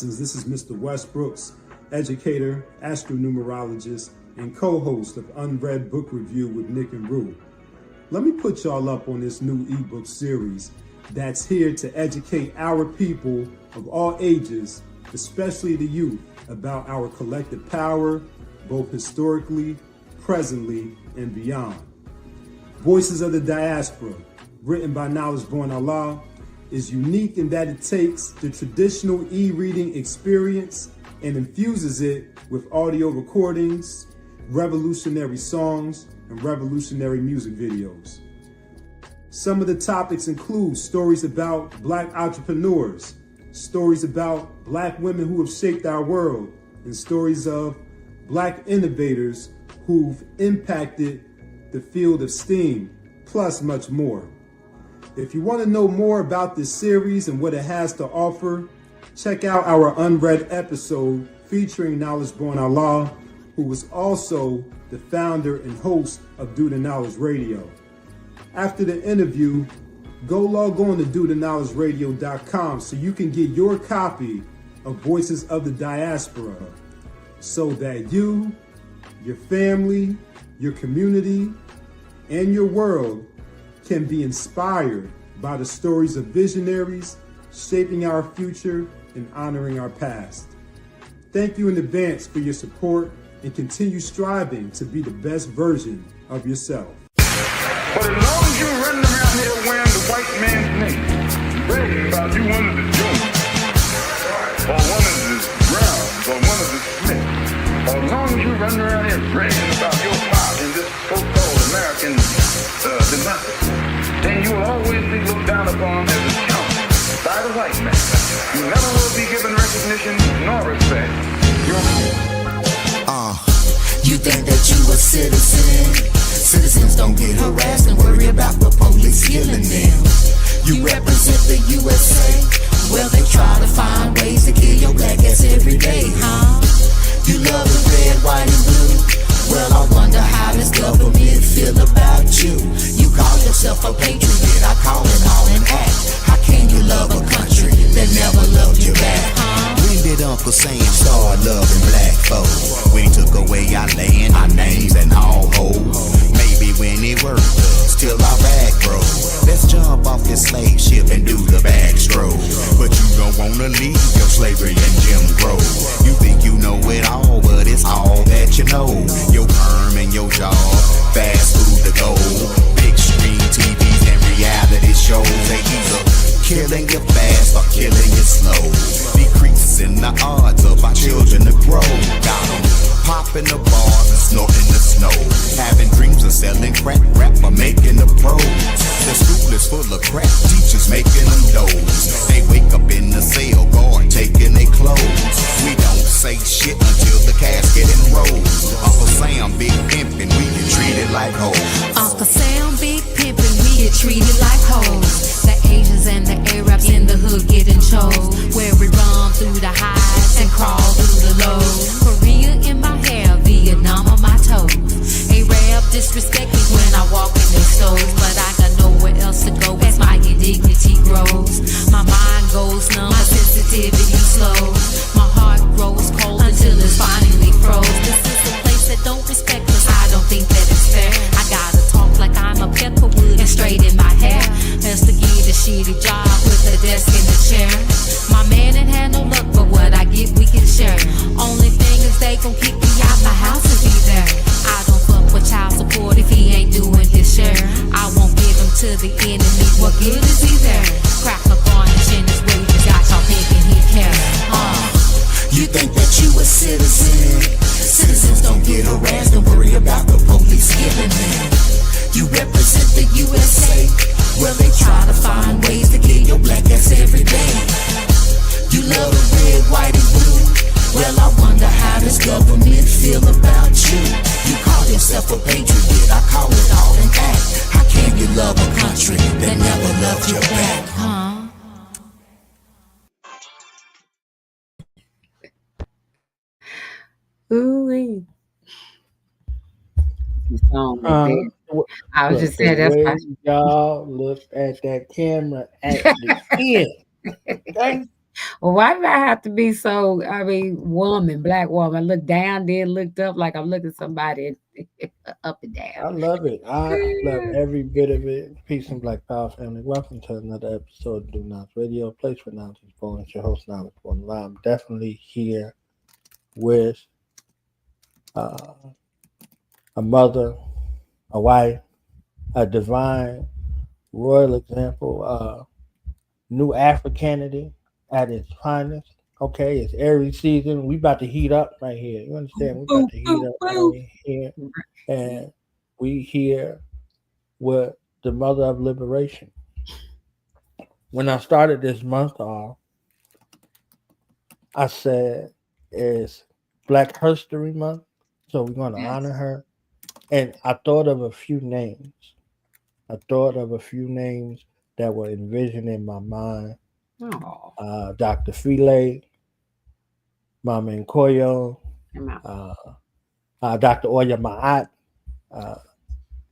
This is Mr. Westbrooks, educator, astronumerologist, and co-host of Unread Book Review with Nick and Rue. Let me put y'all up on this new ebook series that's here to educate our people of all ages, especially the youth, about our collective power, both historically, presently, and beyond. Voices of the Diaspora, written by Knowledge Born Allah, is unique in that it takes the traditional e-reading experience and infuses it with audio recordings, revolutionary songs, and revolutionary music videos. Some of the topics include stories about Black entrepreneurs, stories about Black women who have shaped our world, and stories of Black innovators who've impacted the field of STEAM, plus much more. If you want to know more about this series and what it has to offer, check out our unread episode featuring Knowledge Born Allah, who was also the founder and host of Do the Knowledge Radio. After the interview, go log on to dotheknowledgeradio.com so you can get your copy of Voices of the Diaspora so that you, your family, your community, and your world can be inspired by the stories of visionaries shaping our future and honoring our past. Thank you in advance for your support and continue striving to be the best version of yourself. But as long as you running around here wearing the white man's name, bragging about you one of the Jones, or one of the Browns, or one of the Smiths, or as long as you running around here bragging about your part in this so-called American democracy, then you will always be looked down upon as a chump by the white man. You never will be given recognition nor respect. You think that you a citizen? Citizens don't get harassed and worry about the police killing them. You represent the USA? Well, they try to find ways to kill your black ass every day, huh? You love the red, white, and blue? Well, I wonder how this government feel about you. You call yourself a patriot, I call it all an act. How can you love a country that never loved you back, huh? When did Uncle Sam start loving black folks? When he took away our land, our names, and all hoes. Maybe when it worked us, till our back broke. Let's jump off this slave ship and do the backstroke. But you don't wanna leave your slavery and Jim Crow. You think you know it all, but it's all that you know. Your perm and your job, fast food to go. Big screen TVs and reality shows. They either killing you fast or killing you slow. Decreasing the odds of our children to grow. Got them popping the bars and snorting the snow. Having dreams of selling crack rap or making the pros. The school is full of crap, teachers making them doze. They wake up in the cell, guard taking their clothes. We don't say shit until the casket enrolls. Uncle Sam, big pimpin', we get treated like hoes. Uncle Sam, big pimpin', we get treated like hoes. The Asians and the Arabs in the hood getting chose. Where we run through the highs and crawl through the lows. Korea in my hair, Vietnam on my toes. Arab disrespect me when I walk in their stores, but I got nowhere else to go as my dignity grows. My mind goes numb, my sensitivity slows. My heart grows cold until it's finally froze. This is a place that don't respect us, I don't think that it's fair. I gotta talk like I'm a pepperwood and straighten my hair. Just to get a shitty job with a desk and a chair. My man ain't had no luck, but what I get we can share. Only thing is they gon' kick me out my house if he there. I don't fuck with child support if he ain't doing his share. I won't give him to the enemy, what good is he there? Crack a garnish in his wages, got y'all thinking he care. You think that you a citizen? Citizens don't get harassed and worry about the police killing them. You represent the USA? Well, they try to find ways to kill your black ass every day. You love the red, white, and blue? Well, I wonder how this government feel about you. You call yourself a patriot, I call it all an act. How can you love a country that never loved you back, huh? Ooh-wee. I was just saying that's why y'all look at that camera at the end. Well, why did I have to be so? I mean, black woman. I looked down, then looked up like I'm looking at somebody up and down. I love it. I love every bit of it. Peace and Black Power family. Welcome to another episode of Do Not Radio, place for knowledge is born. It's your host, Knowledge Born. I'm definitely here with uh, a mother, a wife, a divine royal example, Nu Afrikanity at its finest. Okay, it's Aries season. We about to heat up right here. You understand? We about to heat up right here, and we here with the mother of liberation. When I started this month off, I said it's Black History Month, so we're going to honor her. And I thought of a few names. That were envisioned in my mind. Dr. Philae, Mama Nkoyo, Dr. Oya Ma'at,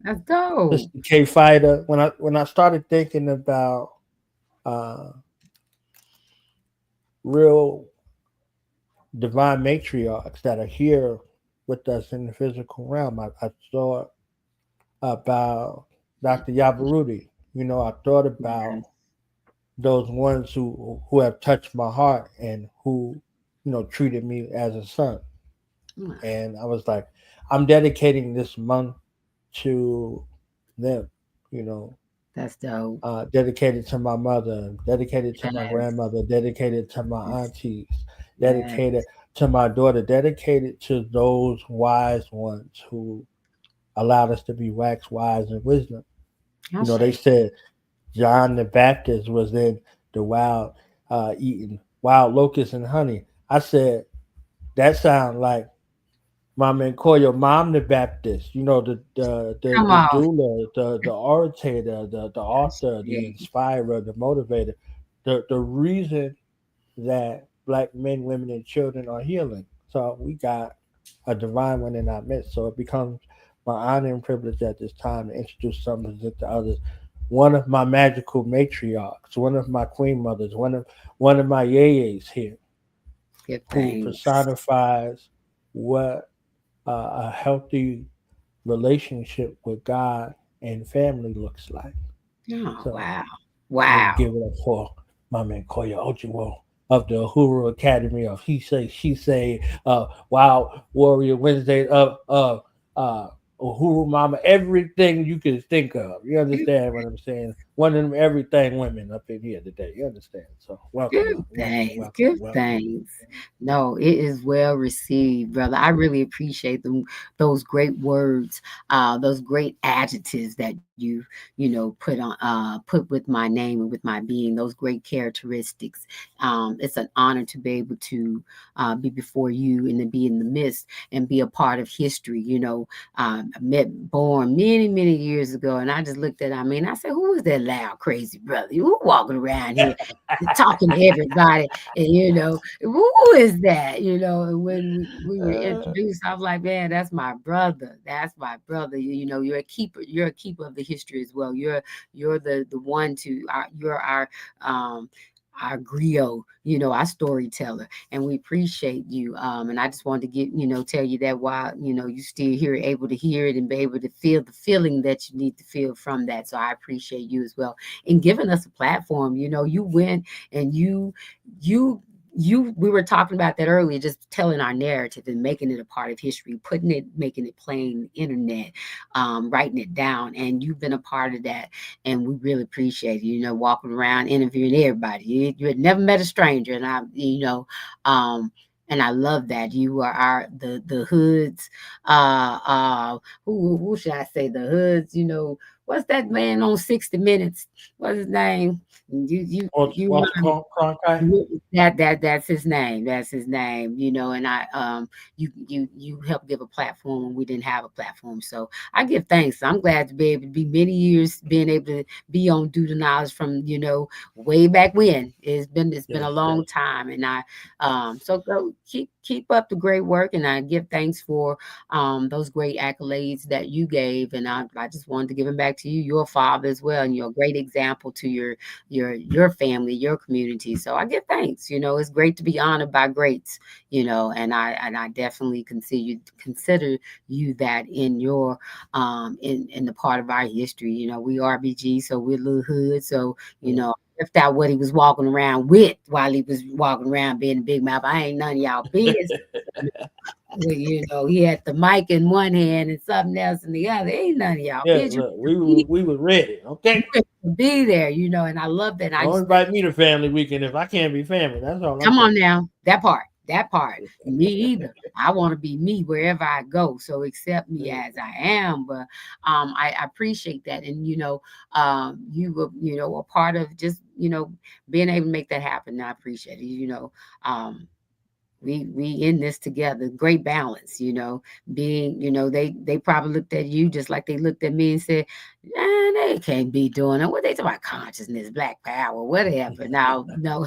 That's dope. Sister K Fighter. When I started thinking about real divine matriarchs that are here with us in the physical realm, I thought about Dr. Yabarudi. I thought about those ones who have touched my heart and who, treated me as a son. And I was like, I'm dedicating this month to them, That's dope. Dedicated to my mother, dedicated to my grandmother, dedicated to my aunties, dedicated to my daughter, dedicated to those wise ones who allowed us to be wax wise and wisdom. They said John the Baptist was in the wild eating wild locusts and honey. I said that sounds like Mama Nkoyo, Mom the Baptist, the doula, the orator, the author, the inspirer, the motivator, the reason that Black men, women, and children are healing. So we got a divine one in our midst. So it becomes my honor and privilege at this time to introduce some of the others. One of my magical matriarchs, one of my queen mothers, one of my yayas here, who personifies what a healthy relationship with God and family looks like. Wow. Give it up for my man Nkoyo Ojuok of the Uhuru Academy of He Say, She Say, Wild Warrior Wednesday, Uhuru Mama, everything you could think of. You understand what I'm saying? One of them everything women up in here today. You understand? So welcome. Good things. No, it is well received, brother. I really appreciate those great words, those great adjectives that you put with my name and with my being, those great characteristics. It's an honor to be able to be before you and to be in the midst and be a part of history. Born many, many years ago, and I just looked at I said, who is that loud, crazy brother? Who walking around here talking to everybody? And who is that? And when we were introduced, I was like, man, that's my brother. That's my brother. You're a keeper. You're a keeper of the history as well. You're the one you're our griot, our storyteller, and we appreciate you. And I just wanted to tell you that while, you still here, able to hear it and be able to feel the feeling that you need to feel from that. So I appreciate you as well in giving us a platform. You went and you we were talking about that earlier, just telling our narrative and making it a part of history, making it plain, internet, writing it down. And you've been a part of that. And we really appreciate you, walking around interviewing everybody. You had never met a stranger. And and I love that you are the hoods. Who should I say? The hoods, what's that man on 60 Minutes? What's his name? That's his name. That's his name. And I you helped give a platform when we didn't have a platform. So I give thanks. I'm glad to be able to be many years being able to be on Do the Knowledge from way back when. It's been a long time, and I so go keep up the great work, and I give thanks for those great accolades that you gave, and I just wanted to give them back back to you, your father as well, and you're a great example to your family, your community. So I give thanks. It's great to be honored by greats. And I definitely consider you that in your in the part of our history. We RBG, so we're little hood. So if that what he was walking around with while he was walking around being a big mouth, I ain't none of y'all business. He had the mic in one hand and something else in the other. Ain't none of y'all business. Look, we was ready. Okay. Be there, and I love that. Don't invite me to family weekend if I can't be family. That's all. Come on now, that part. Me either. I want to be me wherever I go. So accept me as I am. But I appreciate that, and you were a part of just being able to make that happen. And I appreciate it. We in this together. Great balance, being, they probably looked at you just like they looked at me and said, they can't be doing it. What they talk about consciousness, black power, whatever. Now, no,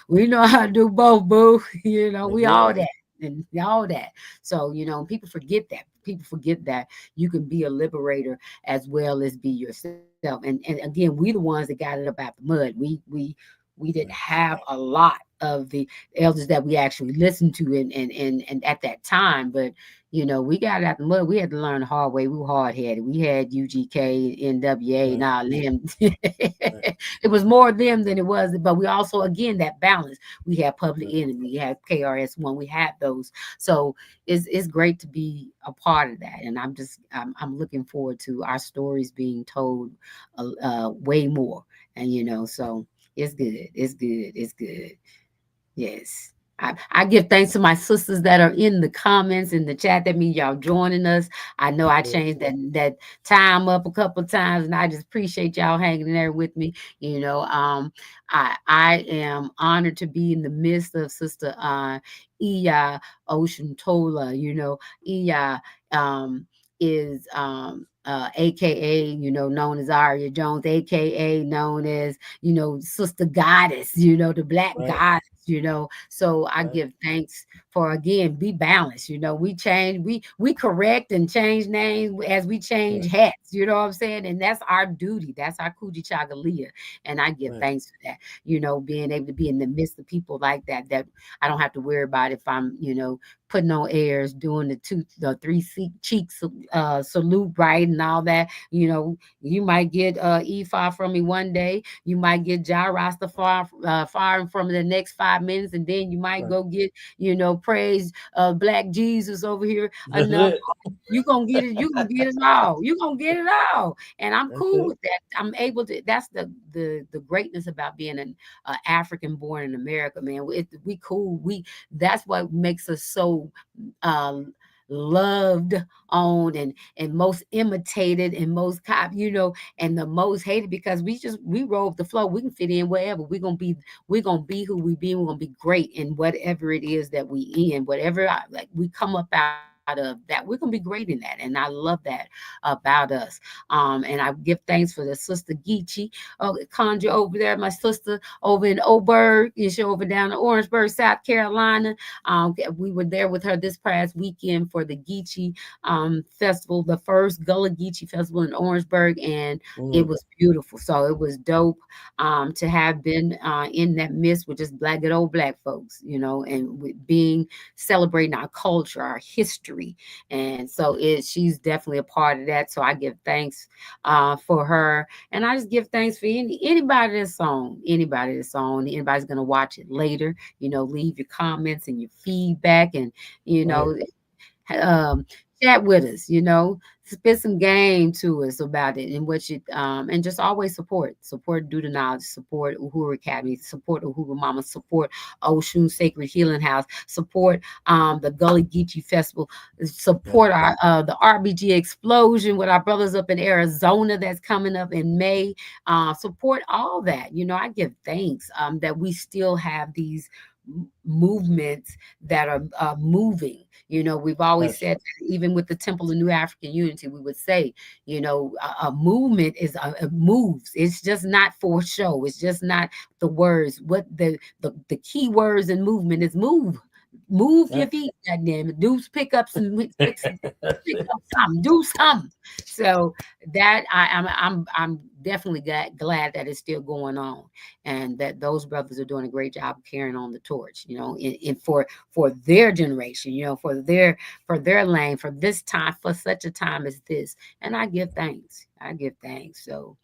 we know how to do both, boo. We all that and all that. So, people forget that. People forget that you can be a liberator as well as be yourself. And again, we the ones that got it up out the mud. We didn't have a lot of the elders that we actually listened to and at that time, but we got it out the mud. We had to learn the hard way. We were hard headed. We had UGK, NWA, and all them. It was more them than it was, but we also, again, that balance. We had Public Enemy, we had KRS-One, we had those. So it's great to be a part of that, and I'm looking forward to our stories being told way more, and so. It's good. It's good. It's good. Yes. I give thanks to my sisters that are in the comments in the chat. That means y'all joining us. I know I changed that time up a couple of times, and I just appreciate y'all hanging there with me. I am honored to be in the midst of Sister Iya Oshuntola. Iya is AKA, known as Aria Jones, AKA known as, Sister Goddess, the Black Goddess, So I give thanks for, again, be balanced. We change, we correct and change names as we change hats, you know what I'm saying? And that's our duty. That's our Kuji Chagalia. And I give thanks for that, being able to be in the midst of people like that I don't have to worry about if I'm, putting on airs, doing the three cheeks salute, right, and all that. You might get Ephah from me one day. You might get Ja Rastafari from the next 5 minutes, and then you might go get praise Black Jesus over here. You gonna get it. You gonna get it all. You gonna get it all, and I'm cool with that. I'm able to. That's the greatness about being an African born in America, man. We cool. That's what makes us so loved on and most imitated and most and the most hated, because we roll the flow. We can fit in wherever. We're gonna be who we be. We're gonna be great in whatever it is that we in, whatever we come up out of that. We're gonna be great in that, and I love that about us. And I give thanks for the Sister Geechee, Conjure over there, my sister over in Oberg, she over down in Orangeburg, South Carolina. We were there with her this past weekend for the Geechee festival, the first Gullah Geechee festival in Orangeburg, and it was beautiful. So it was dope to have been in that midst with just good old Black folks, and with celebrating our culture, our history. And so she's definitely a part of that. So I give thanks for her, and I just give thanks for anybody that's on, anybody's going to watch it later. Leave your comments and your feedback, and chat with us, spit some game to us about it, and what you and just always support due to knowledge, support Uhuru Academy, support Uhuru Mama, support Oshun Sacred Healing House, support the Gullah Geechee Festival, support our the RBG Explosion with our brothers up in Arizona that's coming up in May. Support all that. I give thanks that we still have these movements that are moving. We've always said that, even with the Temple of Nu Afrikan Unity, we would say, a movement is moves. It's just not for show. It's just not the words. What the key words in movement is move. Move your feet, goddamn it. Do pick up some, pick up something, do something. So that I'm definitely glad that it's still going on, and that those brothers are doing a great job of carrying on the torch. In for their generation, for their lane, for this time, for such a time as this. And I give thanks. I give thanks. So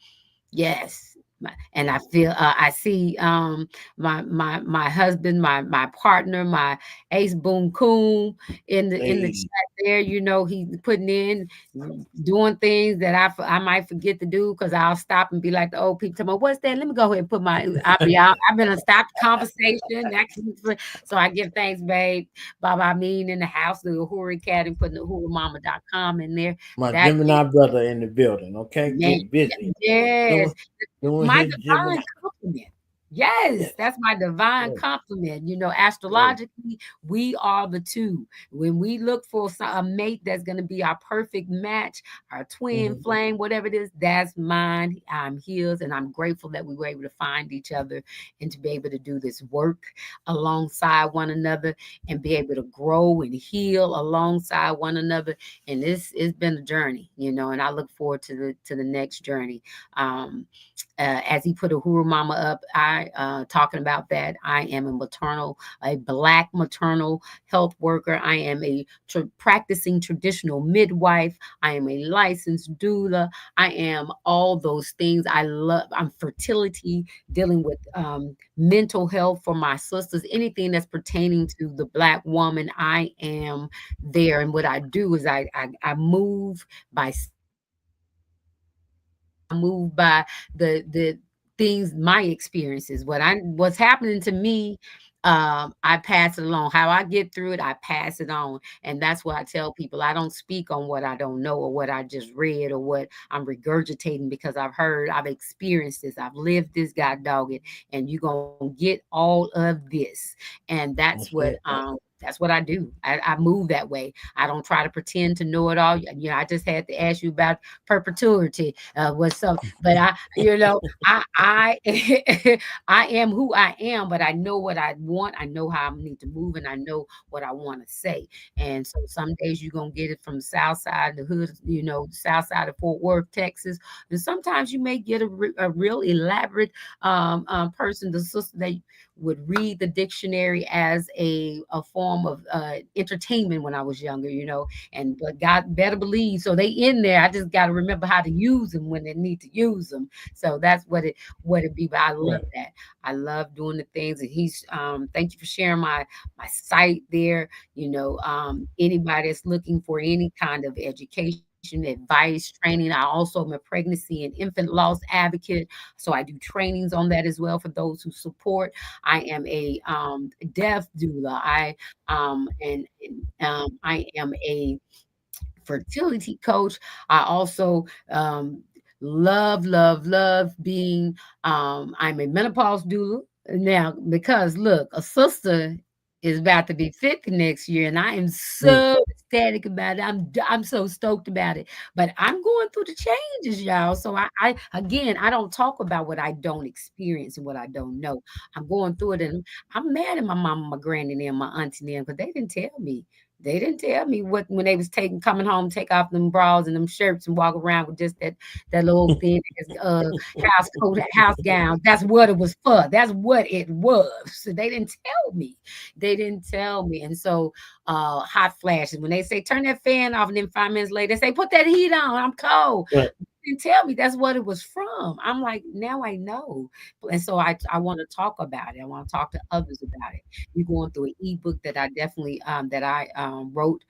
yes. And I feel I see my husband, my partner, my ace boom coon in the chat there. He putting in, doing things that I might forget to do, because I'll stop and be like the old people, tell me, what's that? Let me go ahead and put my I'll be out. I've been to stop the conversation. So I give thanks, babe. Baba Mean in the house, the Uhuru Academy, putting the uhurumama.com in there. My That Gemini brother in the building. Okay, man, get busy. yes. Doing My his Gemini. divine compliment. Yes, Yes. that's my divine Yes. compliment. Astrologically, we are the two. When we look for a mate that's going to be our perfect match, our twin flame, whatever it is, that's mine. I'm his, and I'm grateful that we were able to find each other and to be able to do this work alongside one another and be able to grow and heal alongside one another. And it's been a journey, and I look forward to the next journey. As he put Uhuru Mama up, I talking about that. I am a Black maternal health worker. I am a practicing traditional midwife. I am a licensed doula. I am all those things. I'm fertility, dealing with mental health for my sisters, anything that's pertaining to the Black woman. I am there. And what I do is I move by the things, my experiences, what's happening to me. I pass it along. How I get through it, I pass it on. And that's what I tell people. I don't speak on what I don't know or what I just read or what I'm regurgitating, because I've experienced this, I've lived this, god dog it, and you're gonna get all of this. And that's what I do. I move that way. I don't try to pretend to know it all. I just had to ask you about perpetuity. What's up? But I I am who I am, but I know what I want. I know how I need to move, and I know what I want to say. And so some days you're gonna get it from the south side, the hood, south side of Fort Worth, Texas. And sometimes you may get a real elaborate person, the sister that would read the dictionary as a form of entertainment when I was younger, but God better believe. So they in there. I just got to remember how to use them when they need to use them. So that's what it be. But I love that. I love doing the things. And he's thank you for sharing my site there. Anybody that's looking for any kind of education, advice, training. I also am a pregnancy and infant loss advocate, so I do trainings on that as well for those who support. I am a deaf doula. I am a fertility coach. I also love being I'm a menopause doula now, because look, a sister is about to be 50 next year, and I am so ecstatic about it. I'm so stoked about it. But I'm going through the changes, y'all. So I again, I don't talk about what I don't experience and what I don't know. I'm going through it, and I'm mad at my mama, my granny, and my auntie, and because they didn't tell me. They didn't tell me what when they was coming home, take off them bras and them shirts and walk around with just that little thin house coat, house gown. That's what it was for. That's what it was. So they didn't tell me. They didn't tell me. And so hot flashes. When they say turn that fan off, and then 5 minutes later they say put that heat on. I'm cold. Right. Didn't tell me that's what it was from. I'm like, now I know. And so I want to talk about it. I want to talk to others about it. You're going through an ebook that I definitely wrote.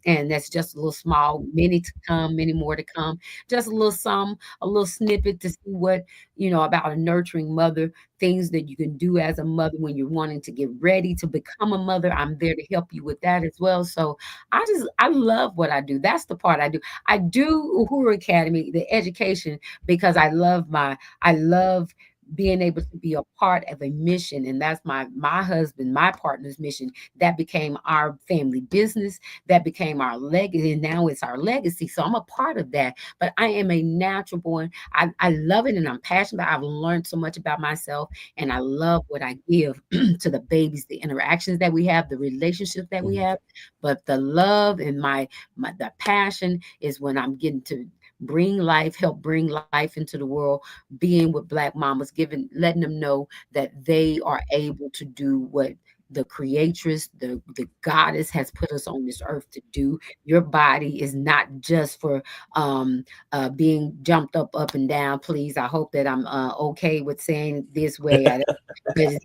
And that's just a little small, many to come, many more to come. Just a little snippet to see what, about a nurturing mother, things that you can do as a mother when you're wanting to get ready to become a mother. I'm there to help you with that as well. So I love what I do. That's the part I do. I do Uhuru Academy, the education, because I love being able to be a part of a mission, and that's my husband, my partner's mission, that became our family business, that became our legacy, and now it's our legacy. So I'm a part of that. But I am a natural born. I love it and I'm passionate. I've learned so much about myself, and I love what I give to the babies, the interactions that we have, the relationships that we have. But the love and my the passion is when I'm getting to bring life, help bring life into the world, being with Black mamas, letting them know that they are able to do what the creatress, the goddess has put us on this earth to do. Your body is not just for being jumped up and down. Please, I hope that I'm okay with saying it this way. Because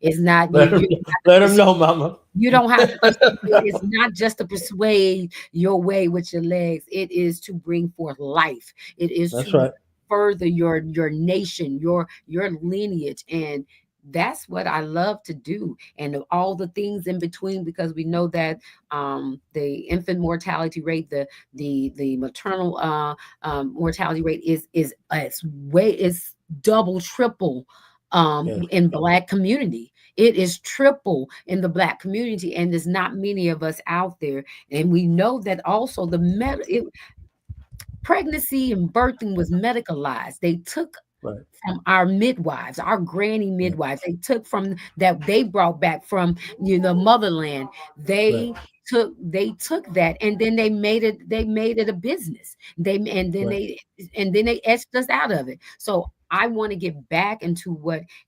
it's not Let them, let them know, Mama. you don't have to persuade. It's not just to persuade your way with your legs. It is to bring forth life. It is That's to right. further your nation, your lineage. And that's what I love to do. And all the things in between, because we know that the infant mortality rate, the maternal mortality rate is double, triple Yes. in Black community. It is triple in the Black community, and there's not many of us out there. And we know that also pregnancy and birthing was medicalized. They took Right. from our midwives, our granny Yeah. midwives. They took from that they brought back from motherland. Right. They took that, and then they made it a business. They and then Right. they etched us out of it. So I want to get back into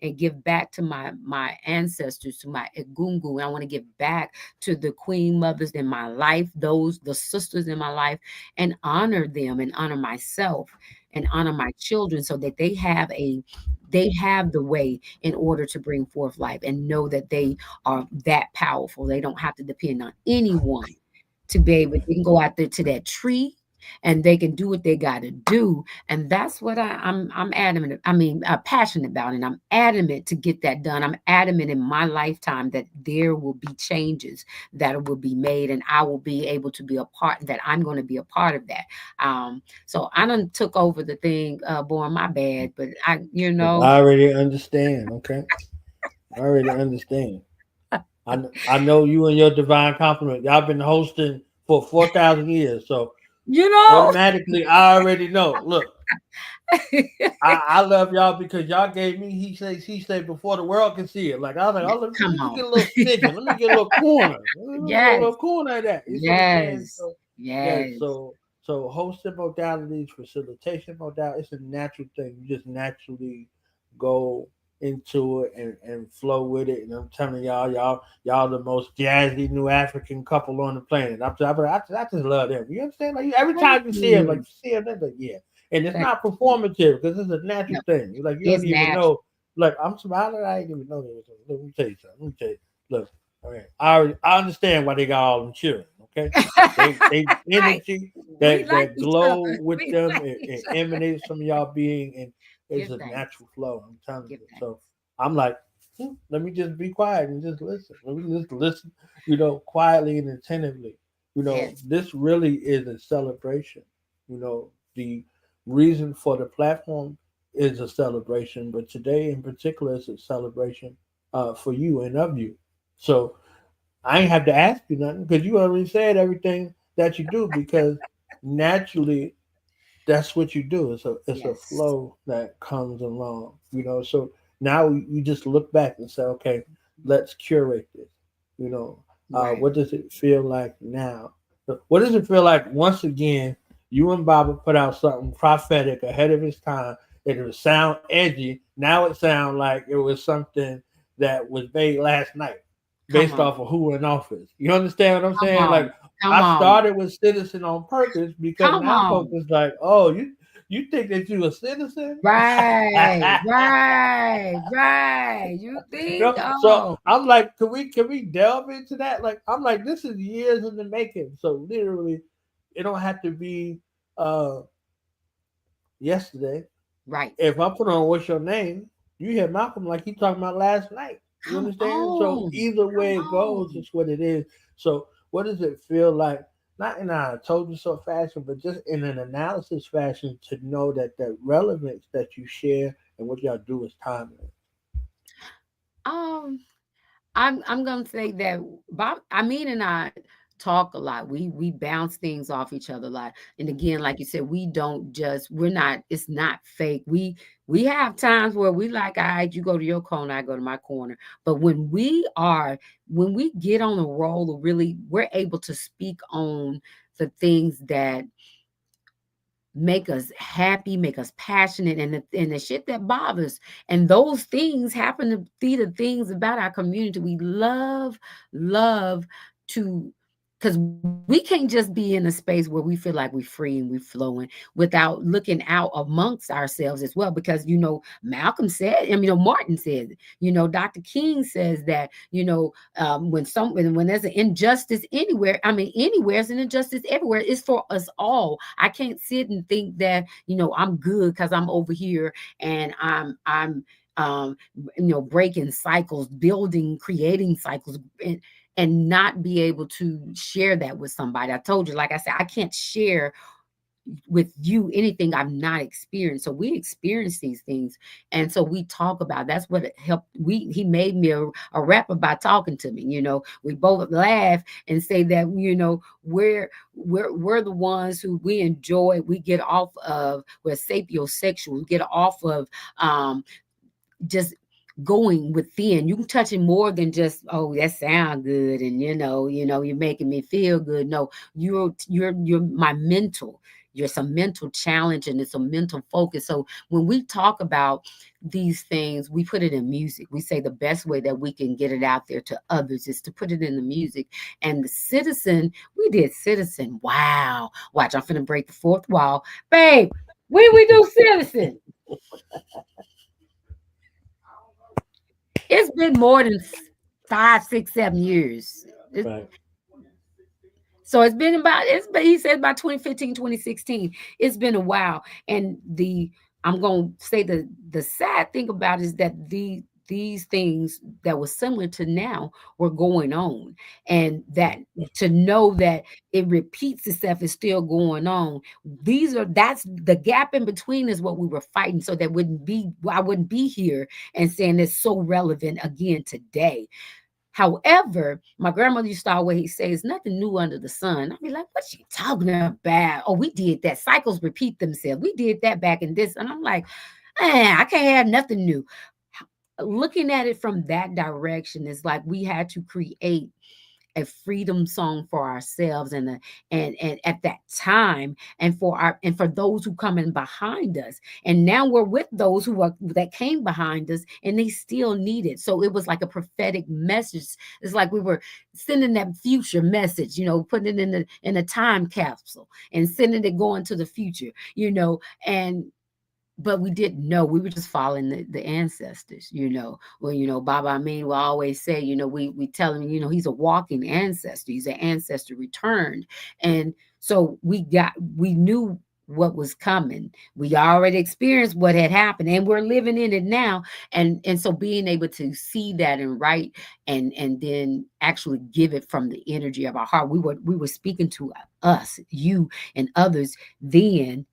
and give back to my ancestors, to my egungun. I want to give back to the queen mothers in my life, the sisters in my life, and honor them and honor myself and honor my children, so that they have the way in order to bring forth life, and know that they are that powerful. They don't have to depend on anyone to be able. They can go out there to that tree and they can do what they got to do. And that's what I'm adamant. I mean, passionate about, and I'm adamant to get that done. I'm adamant in my lifetime that there will be changes that will be made, and I will be able to be a part. That I'm going to be a part of that. So I done took over the thing, born my bad, but I already understand. Okay. I already understand. I know you and your divine compliment. Y'all been hosting for 4,000 years, so you know. automatically I already know. Look, I love y'all because y'all gave me he said before the world can see it. Like I was like, oh, let Come me on. get a little stitching, let me get a little corner, a Yes. little corner of that. You see what I'm saying? Yes. So yeah, Yes. so hosting modalities, facilitation modality, it's a natural thing. You just naturally go into it and flow with it. And I'm telling y'all the most jazzy Nu Afrikan couple on the planet. I just love them. You understand? Like every Thank time you see them, like you. you see them, they're like, yeah. And it's Thank not you. performative because it's a natural No, thing. Like you it's don't even natural. know. Like I'm smiling, I didn't even know there was. Let me tell you something. Let me tell you. Look, all right. I understand why they got all them children. Okay, they energy We that like that each other. glow with We them. like It, each it other. emanates from y'all being, and it's Give a thanks. natural flow. I'm telling Give you. thanks. So I'm like, let me just be quiet and just listen. Let me just listen. Quietly and attentively. Yes. This really is a celebration. The reason for the platform is a celebration, but today in particular is a celebration for you and of you. So I ain't have to ask you nothing because you already said everything that you do because naturally that's what you do. It's a Yes. flow that comes along, So now you just look back and say, okay, let's curate this. You know, Right. what does it feel like now? What does it feel like once again? You and Baba put out something prophetic ahead of its time. It would sound edgy. Now it sounds like it was something that was made last night, Come based on. off of who in office. You understand what I'm Come saying? on. Like Come I on. started with citizen on purpose because Come now folks on. is like, oh, you think that you a citizen? Right. Right. Right. You think? So Oh, I'm like, can we delve into that? Like, I'm like, this is years in the making. So literally, it don't have to be uh yesterday. right. If I put on what's your name, you hear Malcolm like he talking about last night. You Come understand? So on. either Come way it goes, on. it's what it is. So what does it feel like? Not in a told you so fashion, but just in an analysis fashion to know that the relevance that you share and what y'all do is timeless? Um, I'm gonna say that Bob, I mean, and I talk a lot. We bounce things off each other a lot. And again, like you said, we don't just we're not. It's not fake. We have times where we like, all right, you go to your corner, I go to my corner. But when we get on a roll, of really, we're able to speak on the things that make us happy, make us passionate, and the shit that bothers. And those things happen to be the things about our community we love to, because we can't just be in a space where we feel like we're free and we're flowing without looking out amongst ourselves as well. Because Malcolm said, Martin said, Dr. King says that, when there's an injustice anywhere, anywhere is an injustice everywhere. It's for us all. I can't sit and think that, I'm good because I'm over here and I'm breaking cycles, creating cycles, and not be able to share that with somebody. I told you, like I said, I can't share with you anything I've not experienced. So we experience these things, and so we talk about. That's what it helped. He made me a rapper by talking to me. We both laugh and say that we're the ones who we enjoy. We get off of, we're sapiosexual. We get off of just going within. You can touch it more than just, oh, that sound good, and you're making me feel good. No, you're my mental. You're some mental challenge, and it's a mental focus. So when we talk about these things, we put it in music. We say the best way that we can get it out there to others is to put it in the music. And the Citizen, we did Citizen. Wow. Watch, I'm finna break the fourth wall. Babe, when we do Citizen? It's been more than 5, 6, 7 years. Right. So he said about 2015, 2016. It's been a while. And I'm going to say the sad thing about it is that these things that were similar to now were going on, and that to know that it repeats itself is still going on. That's the gap in between is what we were fighting, so that I wouldn't be here and saying it's so relevant again today. However, my grandmother used to always say, "It's nothing new under the sun." I'd be like, "What's she talking about? Oh, we did that. Cycles repeat themselves. We did that back in this." And I'm like, I can't have nothing new. Looking at it from that direction is like we had to create a freedom song for ourselves and at that time, and for those who come in behind us. And now we're with those that came behind us, and they still need it. So it was like a prophetic message. It's like we were sending that future message, putting it in a time capsule and sending it going to the future, but we didn't know. We were just following the ancestors, Well, Baba Amin will always say, we tell him, he's a walking ancestor. He's an ancestor returned. And so we knew what was coming. We already experienced what had happened, and we're living in it now. And so being able to see that and write and then actually give it from the energy of our heart. We were speaking to us, you and others then.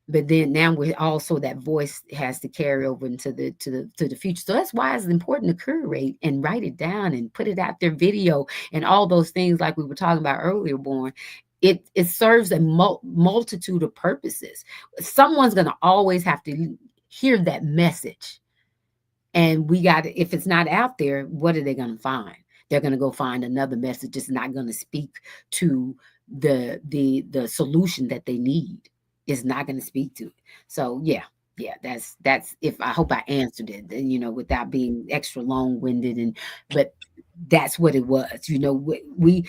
But then now we're also, that voice has to carry over into the future. So that's why it's important to curate and write it down and put it out there, video and all those things like we were talking about earlier, Born. It serves a multitude of purposes. Someone's going to always have to hear that message. And if it's not out there, what are they going to find? They're going to go find another message. It's not going to speak to the solution that they need. Is not going to speak to it. So yeah, that's if I hope I answered it, without being extra long-winded, but that's what it was. We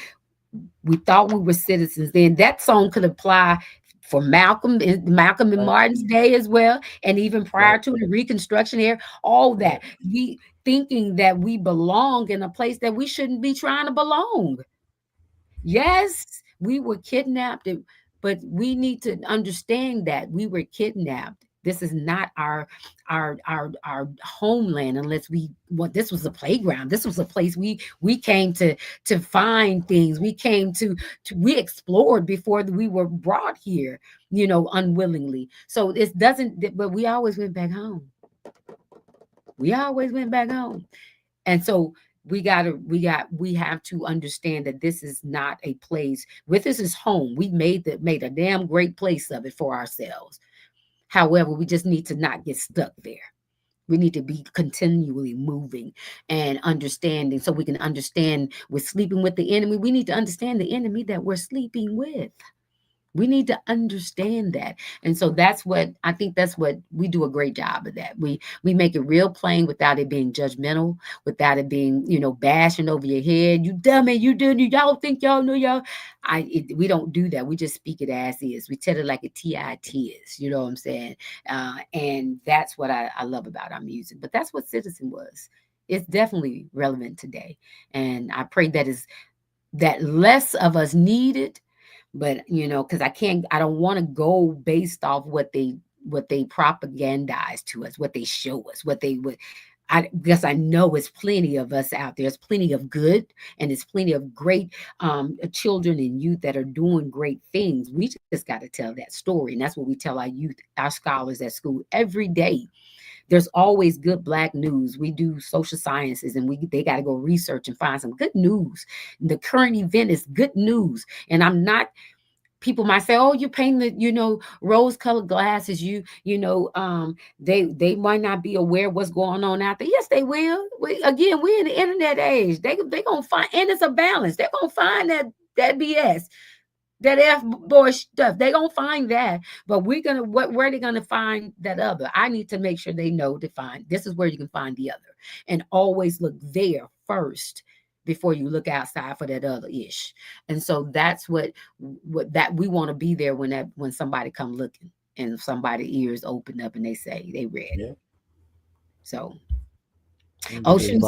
thought we were citizens then. That song could apply for Malcolm and Martin's day as well, and even prior to the Reconstruction era, all that. We thinking that we belong in a place that we shouldn't be trying to belong. Yes, we were kidnapped. But we need to understand that we were kidnapped. This is not our homeland unless this was a playground. This was a place we came to find things. We came we explored before we were brought here, unwillingly. So it doesn't, but we always went back home. We always went back home. And so we have to understand that this is not a place. With this is home. We made a damn great place of it for ourselves. However, we just need to not get stuck there. We need to be continually moving and understanding so we can understand we're sleeping with the enemy. We need to understand the enemy that we're sleeping with. We need to understand that. And so that's what I think that's what we do a great job of that. We make it real plain without it being judgmental, without it being, bashing over your head. You dummy, you did y'all think y'all know y'all. We don't do that. We just speak it as is. We tell it like a TIT is, you know what I'm saying? And that's what I love about our music. But that's what Citizen was. It's definitely relevant today. And I pray that less of us need it. But because I don't want to go based off what they propagandize to us, what they show us, I guess I know it's plenty of us out there. There's plenty of good, and there's plenty of great children and youth that are doing great things. We just got to tell that story, and that's what we tell our youth, our scholars at school every day. There's always good Black news. We do social sciences, and they got to go research and find some good news. The current event is good news, and I'm not. People might say, "Oh, you're painting the, rose-colored glasses." They might not be aware what's going on out there. Yes, they will. We're in the internet age. They gonna find, and it's a balance. They're gonna find that BS. That F-boy stuff, they gonna find that, but where they gonna find that other? I need to make sure they know to find. This is where you can find the other, and always look there first before you look outside for that other ish. And so that's what that we want to be there when somebody come looking and somebody's ears open up and they say they read. Yeah. So, Ocean.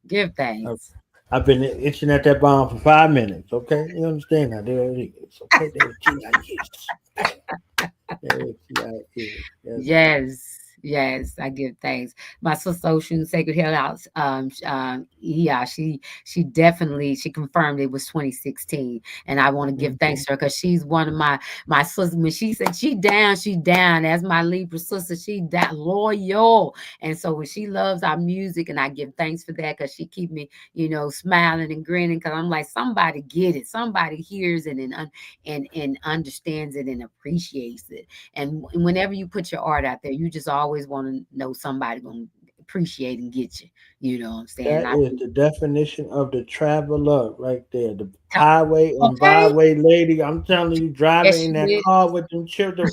Give thanks. I've been itching at that bomb for 5 minutes. Okay, you understand now? There it is. Okay, Yes, I give thanks. My sister Ocean, Sacred Hill House. She definitely confirmed it was 2016, and I want to give thanks to her because she's one of my sisters. When she said she down as my Libra sister. She that loyal, and so when she loves our music, and I give thanks for that because she keep me, smiling and grinning because I'm like, somebody get it, somebody hears it and understands it and appreciates it. And whenever you put your art out there, you just always want to know somebody going to appreciate and get you. You know what I'm saying? That is the definition of the traveler right there. The highway and byway lady. I'm telling you, driving in that car with them children.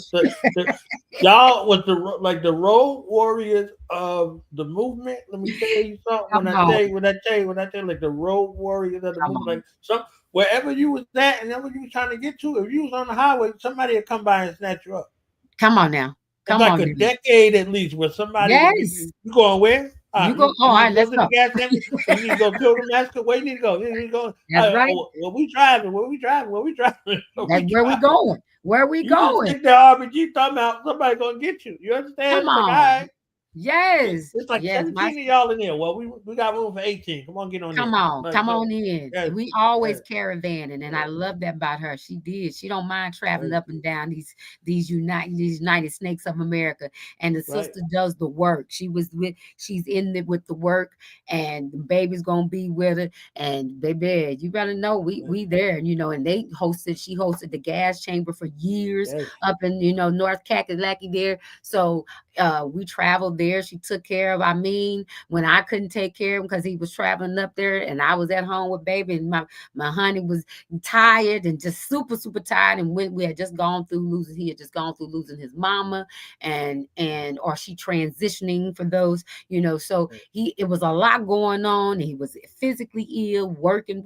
Y'all was the road warriors of the movement. Let me tell you something. When I tell you, like the road warriors of the movement, like wherever you was at and wherever you was trying to get to, if you was on the highway, somebody would come by and snatch you up. Come on now. Come it's on. Like a decade at least where somebody you going where? You go. All right, let's go. You need to go kill the master. Where you need to go? You need to go. That's right. Where we driving? That's where we going. Where we going? You think the RBG talking about somebody gonna get you? You understand? Come on. Like, all right. Yes. It's like 17 of y'all in there. Well, we got room for 18. Come on, get on Come in. on in. Yes. We always caravanning, and I love that about her. She don't mind traveling up and down these United Snakes of America. And the sister does the work. She's in it with the work, and the baby's gonna be with her. And baby, you better know we there, and they she hosted the gas chamber for years up in North Kakalaki there. So we traveled there. She took care of when I couldn't take care of him because he was traveling up there and I was at home with baby, and my honey was tired and just super, super tired. And when he had just gone through losing his mama or she transitioning for those, so it was a lot going on. He was physically ill, working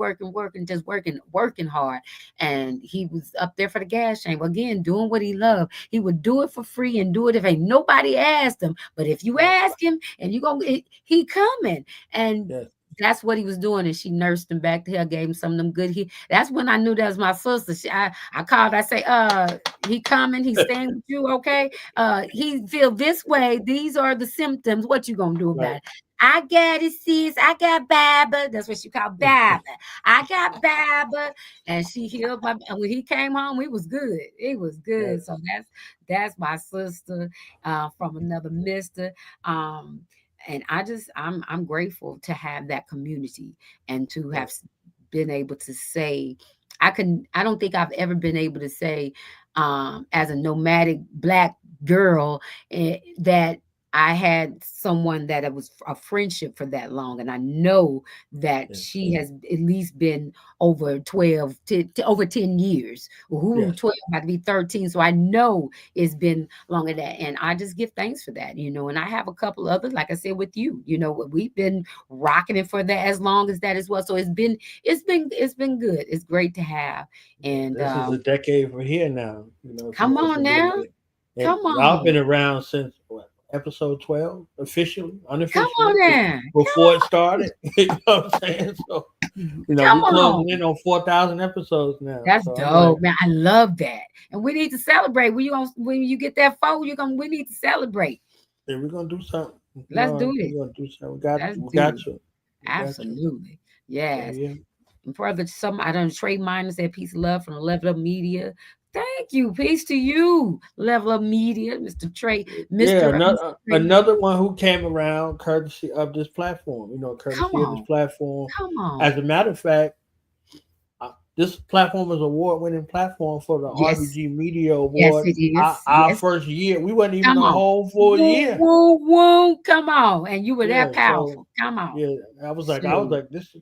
hard. And he was up there for the gas chamber again, doing what he loved. He would do it for free and do it if ain't nobody asked him. But if you ask him and he coming. And that's what he was doing. And she nursed him back to hell, gave him some of them good. That's when I knew that was my sister. I called, I say, he coming, he's staying with you. Okay. He feel this way. These are the symptoms. What you gonna do about it? I got it, sis. I got Baba. That's what she called Baba. I got Baba. And she healed my, and when he came home, he was good. He was good. Yes. So that's my sister from another mister. And I'm grateful to have that community and to have been able to say, I don't think I've ever been able to say, as a nomadic Black girl, that I had someone that it was a friendship for that long. And I know that she has at least been over 10 years. Uhuru 12 about to be 13. So I know it's been longer than that. And I just give thanks for that, and I have a couple others, like I said, with you, we've been rocking it for that as long as that as well. So it's been good. It's great to have. And this is a decade for here now. Come on now. Come on. Y'all been around since what? Episode 12, officially, unofficially. Come on now. Before it started. You know what I'm saying? So, we're closing in on 4,000 episodes now. That's dope, man. I love that. And we need to celebrate. When you get that phone, we need to celebrate. Yeah, we're gonna do something. Let's do it. We're gonna do something. We got you. Absolutely. Yes. Yeah. And brother, I done trade miners that piece of love from the Level Up Media. Thank you. Peace to you, Level Up Media, Mr. Trey. Another one who came around courtesy of this platform. Courtesy of this platform. Come on. As a matter of fact, this platform is an award-winning platform for the RBG Media Award. Yes, it is. Our first year, we wasn't even a whole full year. Woo, come on, and you were that powerful. Come on. Yeah, I was like, this.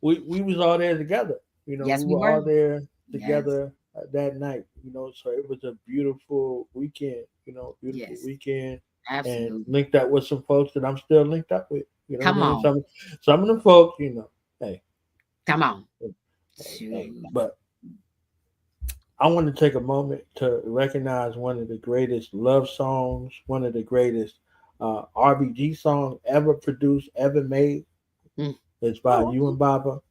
We was all there together. Yes, we were all there together that night. So it was a beautiful weekend. Beautiful weekend. Absolutely. And linked up with some folks that I'm still linked up with. Come on. Some of the folks, hey. Come on. But I want to take a moment to recognize one of the greatest love songs, one of the greatest RBG songs ever produced, ever made. It's by you and Baba.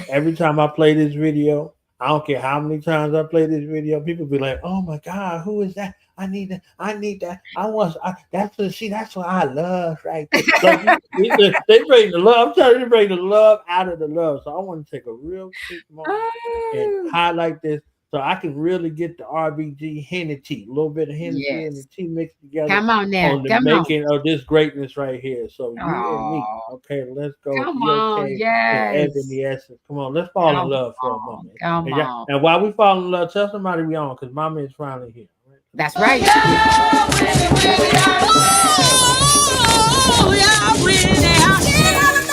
Every time I play this video, I don't care how many times I play this video, people be like, "Oh my God, who is that? I need that. That's what I love, right?" So they bring the love. I'm telling you, they bring the love out of the love. So I want to take a real quick moment and highlight this, so I can really get the RBG Hennessy, a little bit of Hennessy and the tea mixed together. Come on now. On the making of this greatness right here. So you and me. Okay, let's go. Come on, yes. Ebony Essence. Come on, let's fall in love for a moment. Come on. And while we fall in love, tell somebody we on, because Mama is finally here. Right? That's right.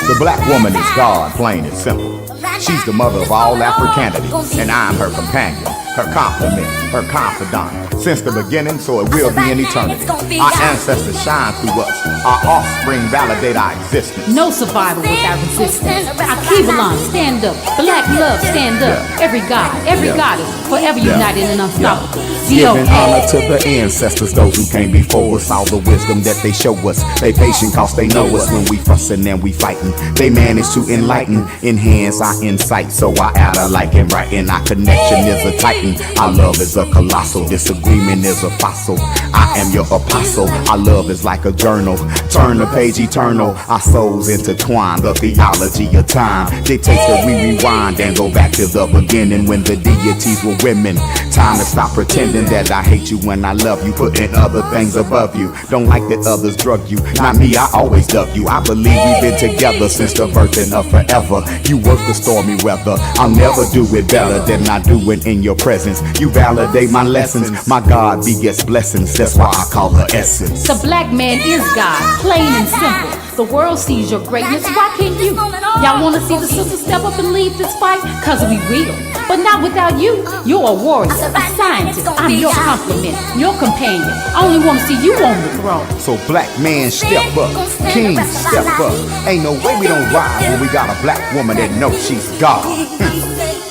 The Black woman is God, plain and simple. She's the mother of all Afrikanity, and I'm her companion, her complement, her confidant. Since the beginning, so it will be in eternity. Our ancestors shine through us. Our offspring validate our existence. No survival without resistance. Akibalon, stand up. Black love, stand up. Every God, every goddess, forever united and unstoppable. Giving honor to the ancestors, those who came before us. All the wisdom that they show us. They patient cause they know us. When we fussing and we fighting, they manage to enlighten, enhance our insight. So I add a like and writing. Our connection is a titan. Our love is a colossal. Disagreement is a fossil. I am your apostle. Our love is like a journal. Turn the page eternal. Our souls intertwine. The theology of time dictates that we rewind and go back to the beginning when the deities were women. Time to stop pretending that I hate you when I love you. Putting other things above you. Don't like that others drug you. Not me, I always dug you. I believe we've been together since the birthing of forever. You work the stormy weather. I'll never do it better than I do it in your presence. You validate my lessons. My God begets blessings. That's why I call her essence. The black man is God, plain and simple. The world sees your greatness, why can't you? Y'all wanna see the sisters step up and lead this fight? Cause we will. But not without you. You're a warrior, a scientist. I'm your complement, your companion. I only wanna see you on the throne. So black man, step up. King, step up. Ain't no way we don't rise when we got a black woman that knows she's God.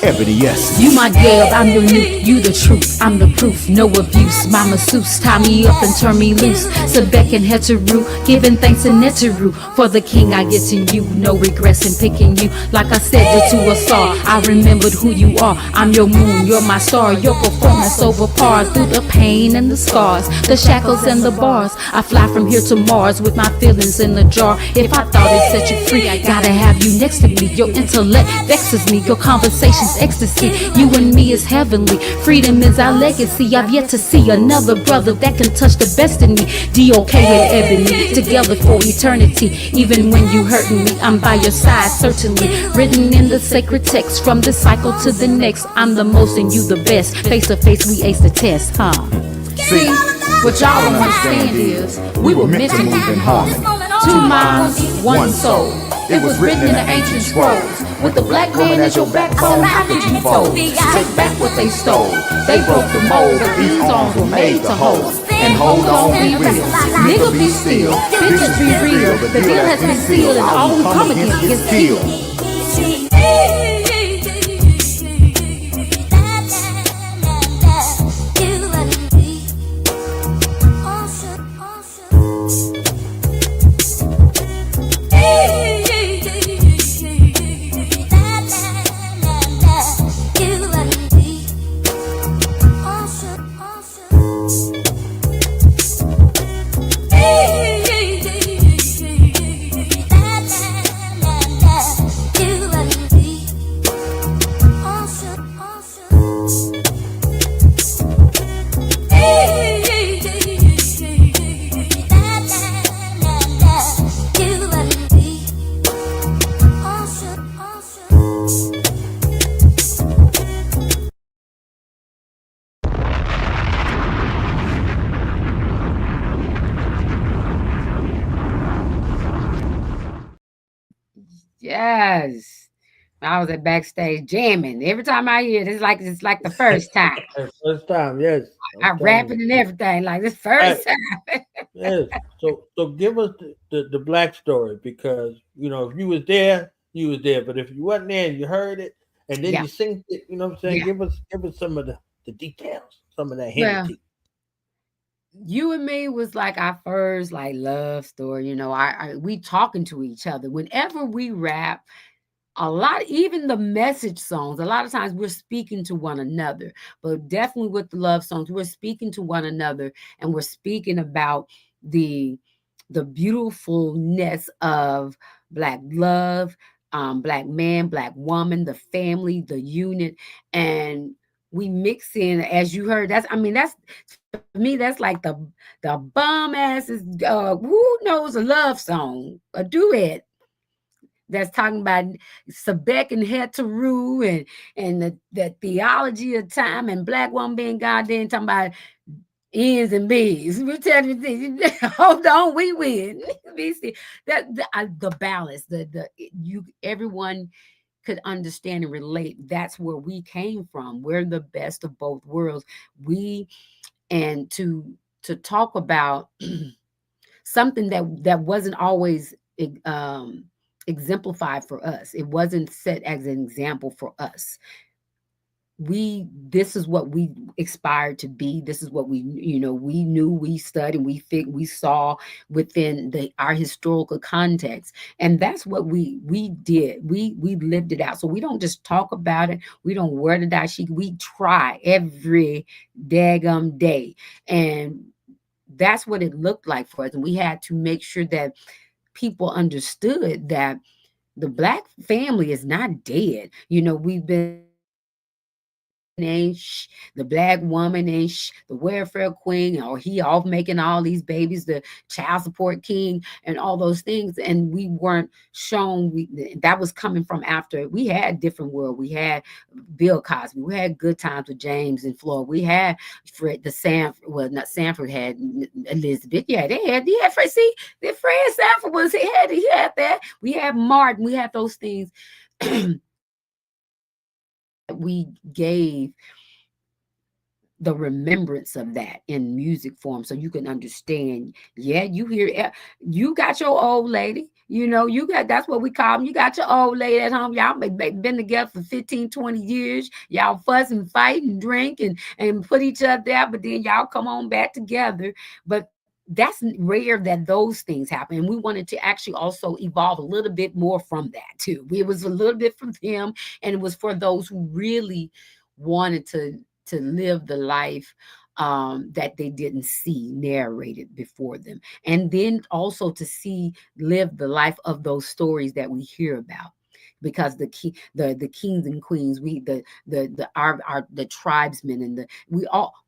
Ebony, yes. You my girl, I'm your new, you the truth, I'm the proof, no abuse. Mama Seuss, tie me up and turn me loose. Sebek and Heteru, giving thanks in Neteru. For the king I get in you, no regrets in picking you. Like I said it to us all, I remembered who you are. I'm your moon, you're my star, your performance over par. Through the pain and the scars, the shackles and the bars, I fly from here to Mars with my feelings in the jar. If I thought it set you free, I gotta have you next to me. Your intellect vexes me, your conversation's ecstasy. You and me is heavenly, freedom is our legacy. I've yet to see another brother that can touch the best in me. DOK and Ebony, together for eternity. Even when you hurting me, I'm by your side, certainly. Written in the sacred text, from this cycle to the next. I'm the most and you the best. Face to face, we ace the test, huh? See, what y'all don't understand is we were meant to move in harmony. Two minds, one soul. It was written in the ancient scrolls. With the black man as your backbone, how could you fold? Take back what they stole. They broke the mold, but these arms were made to hold. And hold on, be real. Nigga, be still. Bitches, be real. The deal has been sealed, and all we come against is killed. Yes. I was at backstage jamming. Every time I hear it, it's like the first time. First time, yes. I rapping and everything like this first time. Yes. So give us the black story, because if you was there, you was there. But if you wasn't there and you heard it and then Yeah. you sing it, you know what I'm saying? Yeah. Give us some of the details, some of that Well, Hennessy. You and Me was like our first like love story. We talking to each other whenever we rap. A lot, even the message songs, a lot of times we're speaking to one another, but definitely with the love songs, we're speaking to one another, and we're speaking about the the beautifulness of black love, black man, black woman, the family, the unit, and we mix in, as you heard. That's for me. That's like the bum asses. Who knows a love song, a duet that's talking about Sebek and Heteru and the theology of time and black woman being goddamn talking about ends and B's. We're telling you, hold on, we win. The balance, everyone could understand and relate. That's where we came from. We're the best of both worlds. And to talk about something that wasn't always exemplified for us. It wasn't set as an example for us. This is what we aspired to be. This is what we knew, we studied, we saw within our historical context, and that's what we did. We lived it out. So we don't just talk about it. We don't wear the dashiki. We try every daggum day, and that's what it looked like for us. And we had to make sure that people understood that the black family is not dead. We've been the black woman the welfare queen, or he off making all these babies, the child support king, and all those things. And we weren't shown that was coming from after we had different world. We had Bill Cosby, we had Good Times with James and Floyd, we had Fred Sanford. Well, not Sanford, had Elizabeth. Yeah, they had Fred. See, the Fred Sanford he had that. We had Martin. We had those things. We gave the remembrance of that in music form, so you can understand. Yeah, you got your old lady, You know, that's what we call them. You got your old lady at home. Y'all been together for 15, 20 years. Y'all fuss and fight and drink and put each other there, but then y'all come on back together. But that's rare that those things happen. And we wanted to actually also evolve a little bit more from that too. It was a little bit from them, and it was for those who really wanted to live the life that they didn't see narrated before them, and then also to live the life of those stories that we hear about, because the kings and queens, the tribesmen, and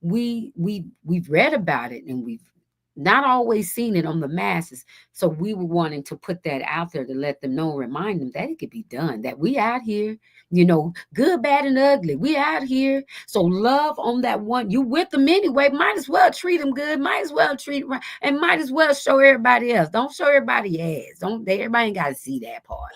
we've read about it, and we've not always seen it on the masses. So we were wanting to put that out there to let them know, remind them that it could be done, that we out here, you know, good, bad, and ugly. We out here. So love on that one. You with them anyway. Might as well treat them good. Might as well treat them right. And might as well show everybody else. Don't show everybody ass. Everybody ain't got to see that part.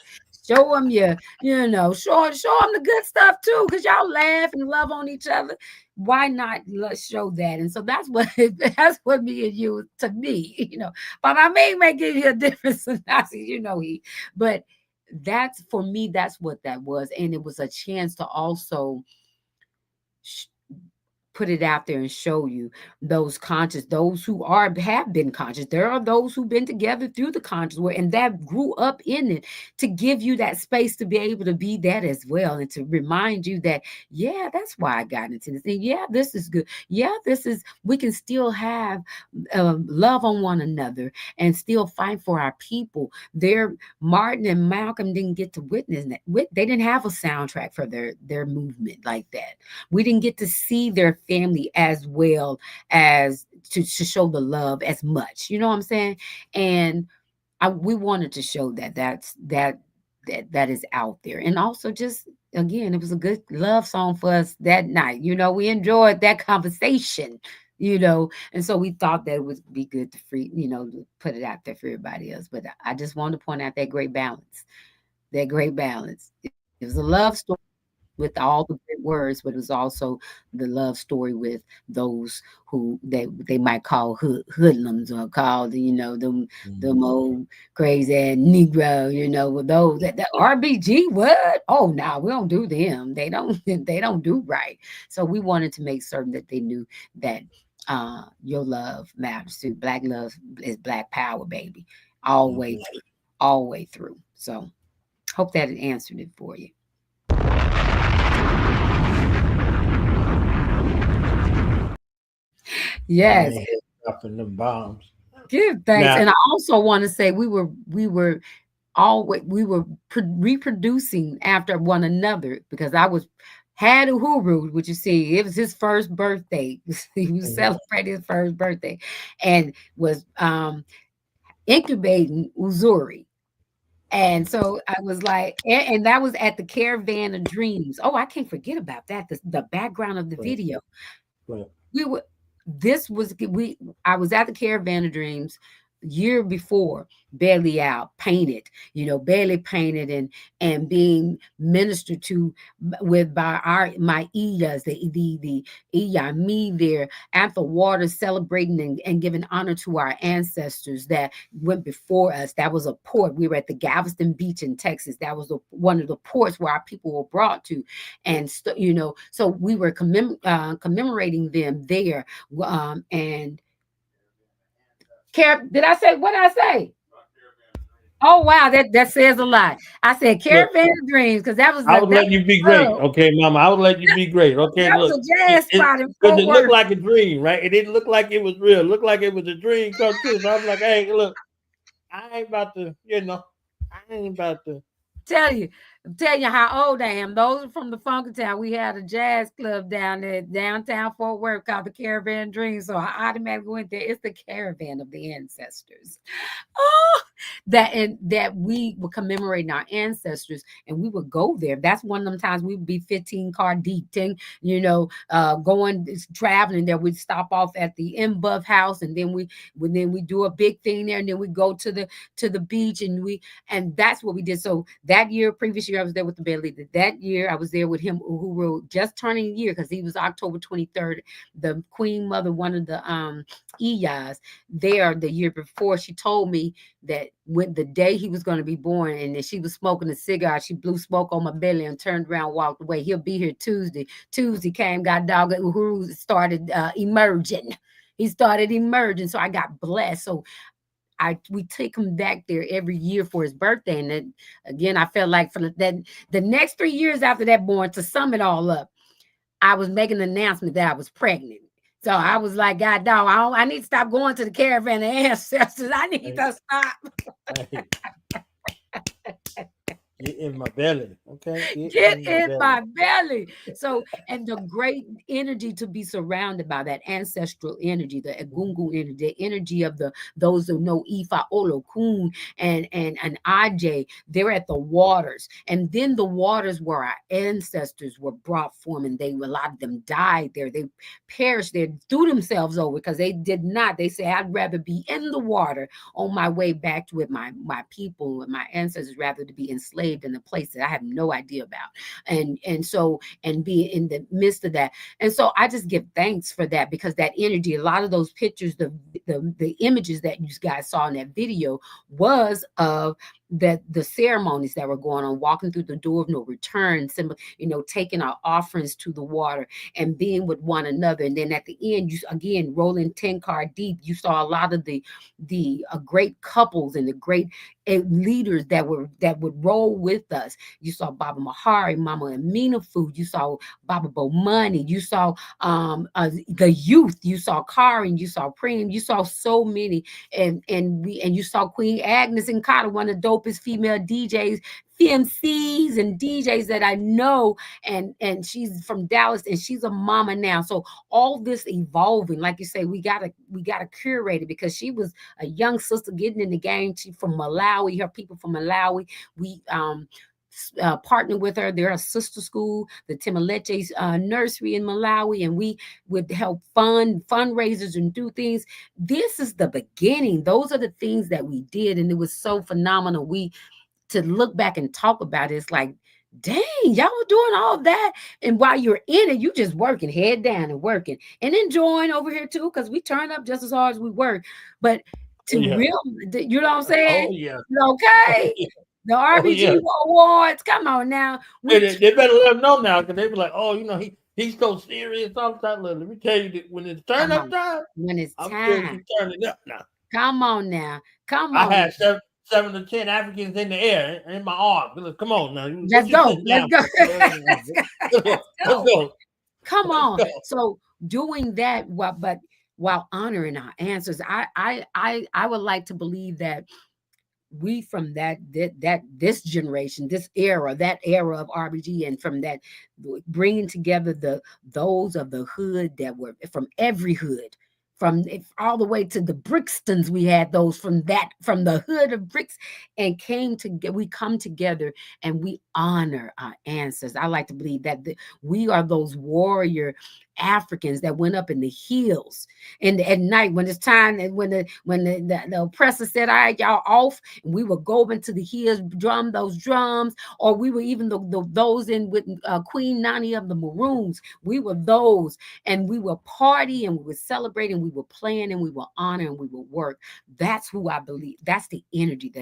Show them show them the good stuff too, because y'all laugh and love on each other. Why not show that? And so that's what me and you, to me, you know. But I may give you a different synopsis, you know, but that's, for me, that's what that was. And it was a chance to also put it out there and show you those who have been conscious. There are those who've been together through the conscious world and that grew up in it, to give you that space to be able to be that as well, and to remind you that, yeah, that's why I got into this thing. Yeah, this is good. Yeah, we can still have love on one another and still fight for our people. Martin and Malcolm didn't get to witness that. They didn't have a soundtrack for their movement like that. We didn't get to see their family as well as to show the love as much, you know what I'm saying? And we wanted to show that is out there. And also, just again, it was a good love song for us that night. You know, we enjoyed that conversation, you know, and so we thought that it would be good to to put it out there for everybody else. But I just wanted to point out that great balance. It was a love story with all the great words, but it was also the love story with those who they might call hoodlums, or called, them old crazy Negro, with those that RBG, what? Oh, no, we don't do them. They don't do right. So we wanted to make certain that they knew that your love matters too. Black love is Black power, baby, all the way through. So hope that it answered it for you. Yes. Dropping them bombs. Give thanks. Now, and I also want to say we were reproducing after one another, because I had Uhuru, which you see, it was his first birthday. He was celebrating his first birthday, and was incubating Uzuri. And so I was like, and that was at the Caravan of Dreams. Oh, I can't forget about that. The background of the video. Right. I was at the Caravan of Dreams year before, Bailey out, painted, Bailey painted and being ministered to by my Idas, the Iya, me there at the water, celebrating and giving honor to our ancestors that went before us. That was a port. We were at the Galveston Beach in Texas. That was one of the ports where our people were brought to. And, so we were commemorating them there. And did I say what I say? Oh wow, that says a lot. I said Caravan of Dreams, because that was. I would let you be great, okay, Mama. I would let you be great, okay. That was a jazz spot in Fort Worth. It looked like a dream, right? It didn't look like it was real. It looked like it was a dream come true. So I was like, hey, look, I ain't about to, tell you how old I am. Those are from the Funky Town. We had a jazz club down there, downtown Fort Worth, called the Caravan Dreams. So I automatically went there. It's the caravan of the ancestors. Oh, that we were commemorating our ancestors, and we would go there. That's one of them times we would be 15 car deep, going traveling there. We'd stop off at the Mbuff house, and then we do a big thing there, and then we go to the beach, and that's what we did. So that previous year, year I was there with the bed leader. That year I was there with him, Uhuru, just turning a year because he was October 23rd. The Queen Mother, one of the Iyas, there the year before, she told me that when the day he was going to be born, and then she was smoking a cigar, she blew smoke on my belly and turned around, walked away. He'll be here Tuesday. Tuesday came, got dog, Uhuru started emerging. He started emerging, so I got blessed. So we take him back there every year for his birthday. And then again, I felt like for the next 3 years after that born, to sum it all up, I was making an announcement that I was pregnant. So I was like, God dog, I need to stop going to the caravan of ancestors. I need to stop. Get in my belly, okay? Get in my belly. So, and the great energy to be surrounded by that ancestral energy, the Egungun energy, the energy of those who know Ifa, Olokun, and Aj, they're at the waters. And then the waters where our ancestors were brought from, and a lot of them died there. They perished there, threw themselves over because they did not. They say, I'd rather be in the water on my way back with my people and my ancestors, rather to be enslaved in a place that I have no idea about, and be in the midst of that. And so I just give thanks for that, because that energy, a lot of those pictures, the images that you guys saw in that video was of the ceremonies that were going on, walking through the door of no return, taking our offerings to the water and being with one another. And then at the end, you again rolling 10 card deep, you saw a lot of the great couples and the great leaders that would roll with us. You saw Baba Mahari, Mama Amina Food, you saw Baba Bomani, you saw the youth, you saw Karin, you saw Preem, you saw so many, and you saw Queen Agnes and Carter, one of the dopest female DJs, FMCs and DJs that I know, and she's from Dallas, and she's a mama now. So all this evolving, like you say, we gotta curate it, because she was a young sister getting in the game. She from Malawi, her people from Malawi. We partnered with her. They're a sister school, the Timaleche's nursery in Malawi, and we would help fundraisers and do things. This is the beginning. Those are the things that we did, and it was so phenomenal. To look back and talk about it, it's like, dang, y'all were doing all of that. And while you're in it, you just working head down and working and enjoying over here too, because we turn up just as hard as we work. But you know what I'm saying? Oh, yeah. Okay. The RBG Awards, come on now. They better let them know now, because they be like, oh, he's so serious all the time. Let me tell you that when it's turn up time, when it's I'm time, turning up now. Come on now. I had 7 to 10 Africans in the air in my arm. Come on now. Let's go. Let's go. Come on. So doing that, but while honoring our answers, I would like to believe that we from this generation, this era, that era of RBG, and from that bringing together those of the hood that were from every hood, from all the way to the Brixtons, we had those from the hood of Brix, and we come together and we honor our ancestors. I like to believe that we are those warrior Africans that went up in the hills and at night when it's time, and when the oppressor said, all right, y'all off, and we would go into the hills, drum those drums, or we were even those in with Queen Nani of the Maroons. We were those, and we were party, and we were celebrating, we were playing, and we were honoring, and we would work. That's who I believe. That's the energy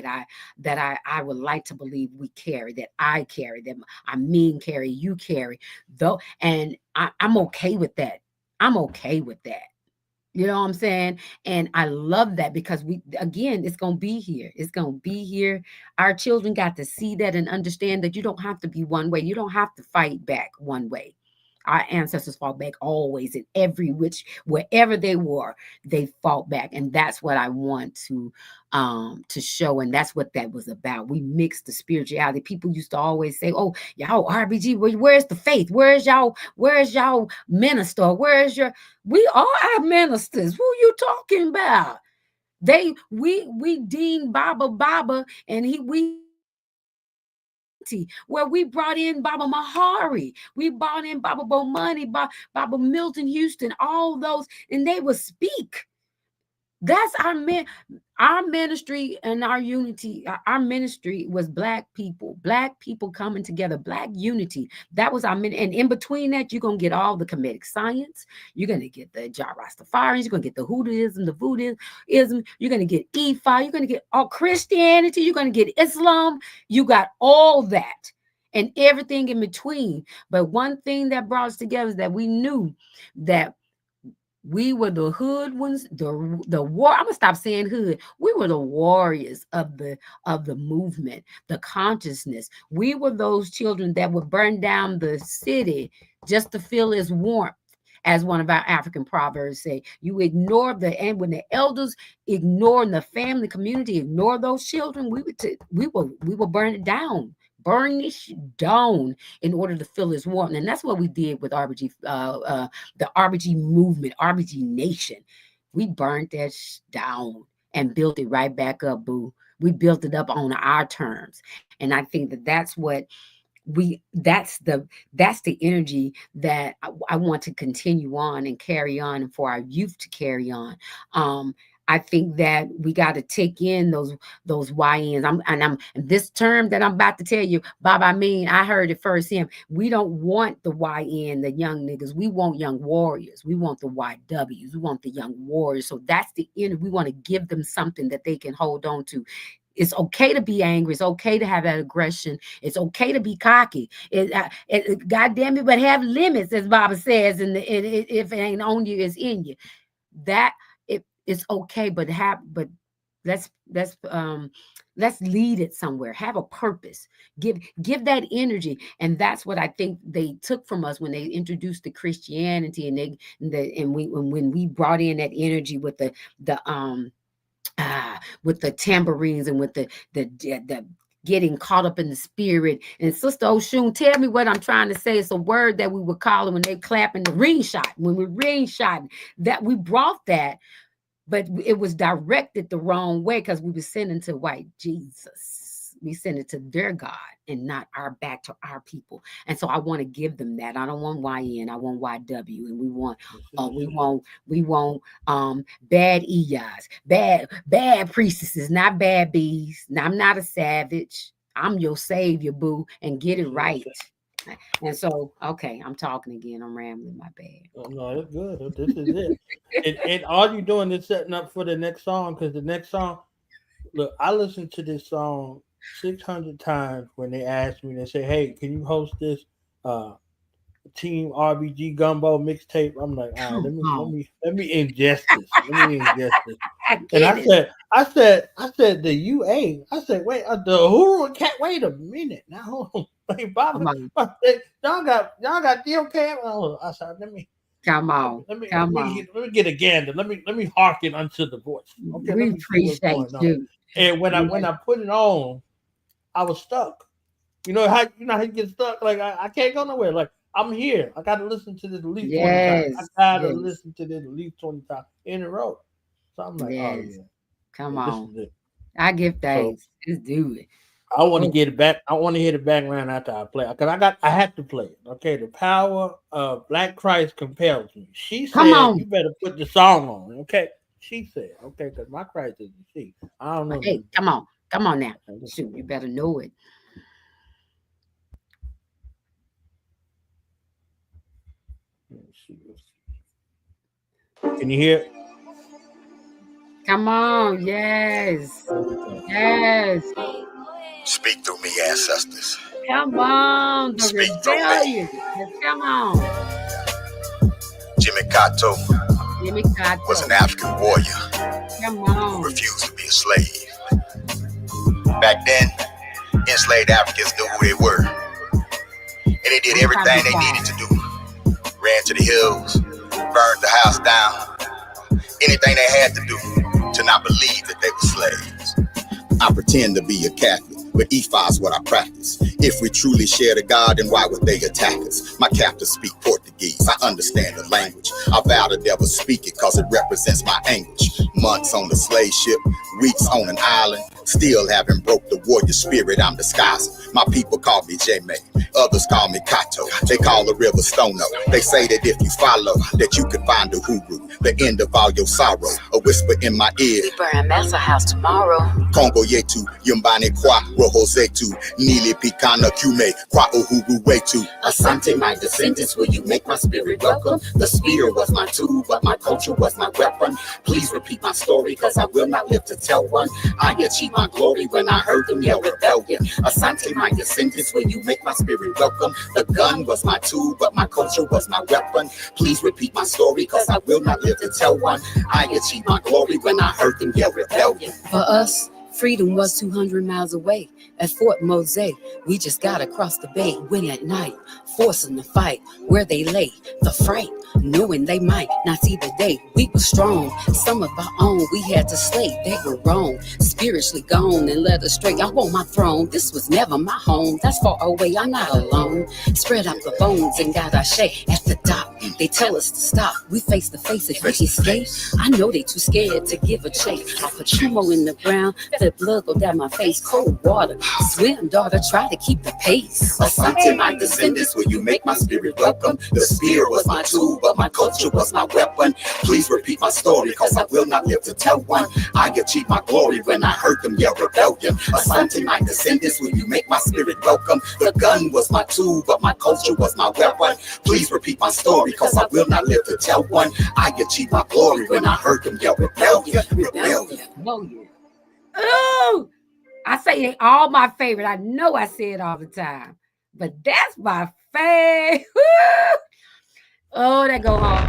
that I would like to believe we carry, that I carry, that I mean carry, you carry, though, and I'm okay with that. I'm okay with that. You know what I'm saying? And I love that, because it's going to be here. It's going to be here. Our children got to see that and understand that you don't have to be one way. You don't have to fight back one way. Our ancestors fought back always, in wherever they were, they fought back. And that's what I want to show. And that's what that was about. We mixed the spirituality. People used to always say, oh, y'all RBG, where's the faith? Where's y'all minister? We are our ministers. Who you talking about? We deemed Baba, and we where we brought in Baba Mahari, we brought in Baba Bomani, Baba Milton Houston, all those, and they would speak. That's our ministry and our unity. Our ministry was black people coming together, black unity. That was our and in between that, you're gonna get all the Kemetic science. You're gonna get the Rastafarians. You're gonna get the Hoodooism, the Voodooism. You're gonna get Ifa. You're gonna get all Christianity. You're gonna get Islam. You got all that and everything in between. But one thing that brought us together is that we knew that we were the hood ones, the war. I'm gonna stop saying hood. We were the warriors of the movement, the consciousness. We were those children that would burn down the city just to feel its warmth. As one of our African proverbs say, you ignore and when the elders ignore the family community, ignore those children, we will burn it down. Burn this down in order to fill his warmth. And that's what we did with RBG, the RBG movement, RBG Nation. We burned that down and built it right back up, boo. We built it up on our terms. And I think that's what that's the energy that I want to continue on and carry on, and for our youth to carry on. I think that we got to take in those YNs. And this term that I'm about to tell you, Bob, I heard it first him. We don't want the YN, the young niggas. We want young warriors. We want the YWs. We want the young warriors. So that's the end. We want to give them something that they can hold on to. It's okay to be angry. It's okay to have that aggression. It's okay to be cocky. God damn it, but have limits, as Baba says. And if it ain't on you, it's in you. It's okay, but let's lead it somewhere. Have a purpose. Give that energy, and that's what I think they took from us when they introduced the Christianity, and when we brought in that energy with the tambourines and with the getting caught up in the spirit. And Sister Oshun, tell me what I'm trying to say. It's a word that we would call it when they clapping the ring shot. When we ring shot, that we brought that. But it was directed the wrong way because we were sending to white Jesus. We send it to their God and not back to our people. And so I want to give them that. I don't want YN. I want YW. And we want bad EYs, bad priestesses, not bad bees. Now, I'm not a savage. I'm your savior, boo, and get it right. And so, okay, I'm talking again. I'm rambling. My bad. Oh, no, that's good. This is it. and all you're doing is setting up for the next song, because the next song, look, I listened to this song 600 times when they asked me. They say, "Hey, can you host this Team RBG Gumbo mixtape?" I'm like, all right, let me ingest this. Let me ingest this. And I said the UA. I said, wait, the Uhuru Academy. Wait a minute now. Hold on. Wait, Bob, y'all got DOK. Oh, I said, let me get a gander. Let me hearken unto the voice. Okay, we appreciate you. And when I put it on, I was stuck. You know how you get stuck? Like I can't go nowhere. Like I'm here. I got to listen to this at least 20 times. I got to listen to this at least 20 times in a row. So I'm like, oh yeah. Come on. I give thanks. Let's do it. I want to get it back. I want to hear the background after I play, because I had to play it. Okay, the power of Black Christ compels me. She said, "You better put the song on." Okay, she said, "Okay," because my Christ is a she. I don't know. Hey, come on now. Shoot, you better know it. Can you hear it? Come on, yes. Speak through me, ancestors. Come on, the Speak rebellion. Yes, come on. Jimmy Kato was an African warrior who refused to be a slave. Back then, enslaved Africans knew who they were, and they did everything they needed to do. Ran to the hills, burned the house down, anything they had to do to not believe that they were slaves. I pretend to be a Catholic, but Ifa is what I practice. If we truly share the God, then why would they attack us? My captors speak Portuguese, I understand the language. I vow to never speak it, cause it represents my anguish. Months on the slave ship, weeks on an island, still haven't broke the warrior spirit I'm disguising. My people call me J-May, others call me Kato. They call the river Stono. They say that if you follow, that you can find the Uhuru, the end of all your sorrow. A whisper in my ear, We burn Massa House tomorrow. Congo yetu, yumbani kwa roho zetu, nili pikana kume, kwa Uhuru wetu. Asante, my descendants, will you make my spirit welcome? The spear was my tool, but my culture was my weapon. Please repeat my story, cause I will not live to tell one. I achieved my glory when I heard them yell rebellion. Asante, my descendants, will you make my spirit welcome? The gun was my tool, but my culture was my weapon. Please repeat my story, cause I will not live to tell one. I achieved my glory when I heard them yell rebellion. For us, freedom was 200 miles away. At Fort Mose, we just got across the bay. When at night, forcing the fight where they lay, the fight, knowing they might not see the day. We were strong, some of our own we had to slay. They were wrong, spiritually gone and led astray. I want my throne, this was never my home. That's far away, I'm not alone. Spread out the bones and got our shake at the dock. They tell us to stop, we face to face if we escape. I know they too scared to give a check. I put Chumo in the ground, the blood go down my face. Cold water, swim, daughter, try to keep the pace. Asante, my descendants, will you make my spirit welcome? The spear was my tool, but my culture was my weapon. Please repeat my story, cause I will not live to tell one. I achieved my glory when I heard them yell rebellion. Asante, my descendants, will you make my spirit welcome? The gun was my tool, but my culture was my weapon. Please repeat my story, cause I will not live to tell one. I achieved my glory when I heard them yell rebellion. Rebellion. Oh, I say they all my favorite. I know I say it all the time, but that's my favorite. Oh, that go hard.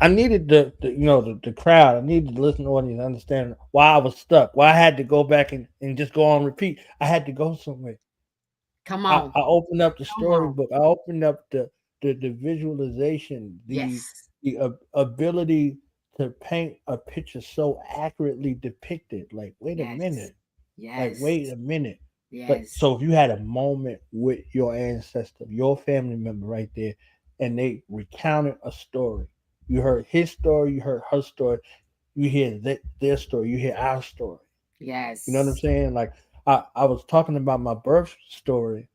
I needed the crowd. I needed the listening audience to understand why I was stuck, why I had to go back and just go on repeat. I had to go somewhere. Come on. I opened up the storybook. I opened up the visualization, the ability to paint a picture so accurately depicted. Like, wait a minute. Like, wait a minute. But so if you had a moment with your ancestor, your family member right there, and they recounted a story, you heard his story, you heard her story, you hear their story, you hear our story. Yes. You know what I'm saying? Like, I was talking about my birth story,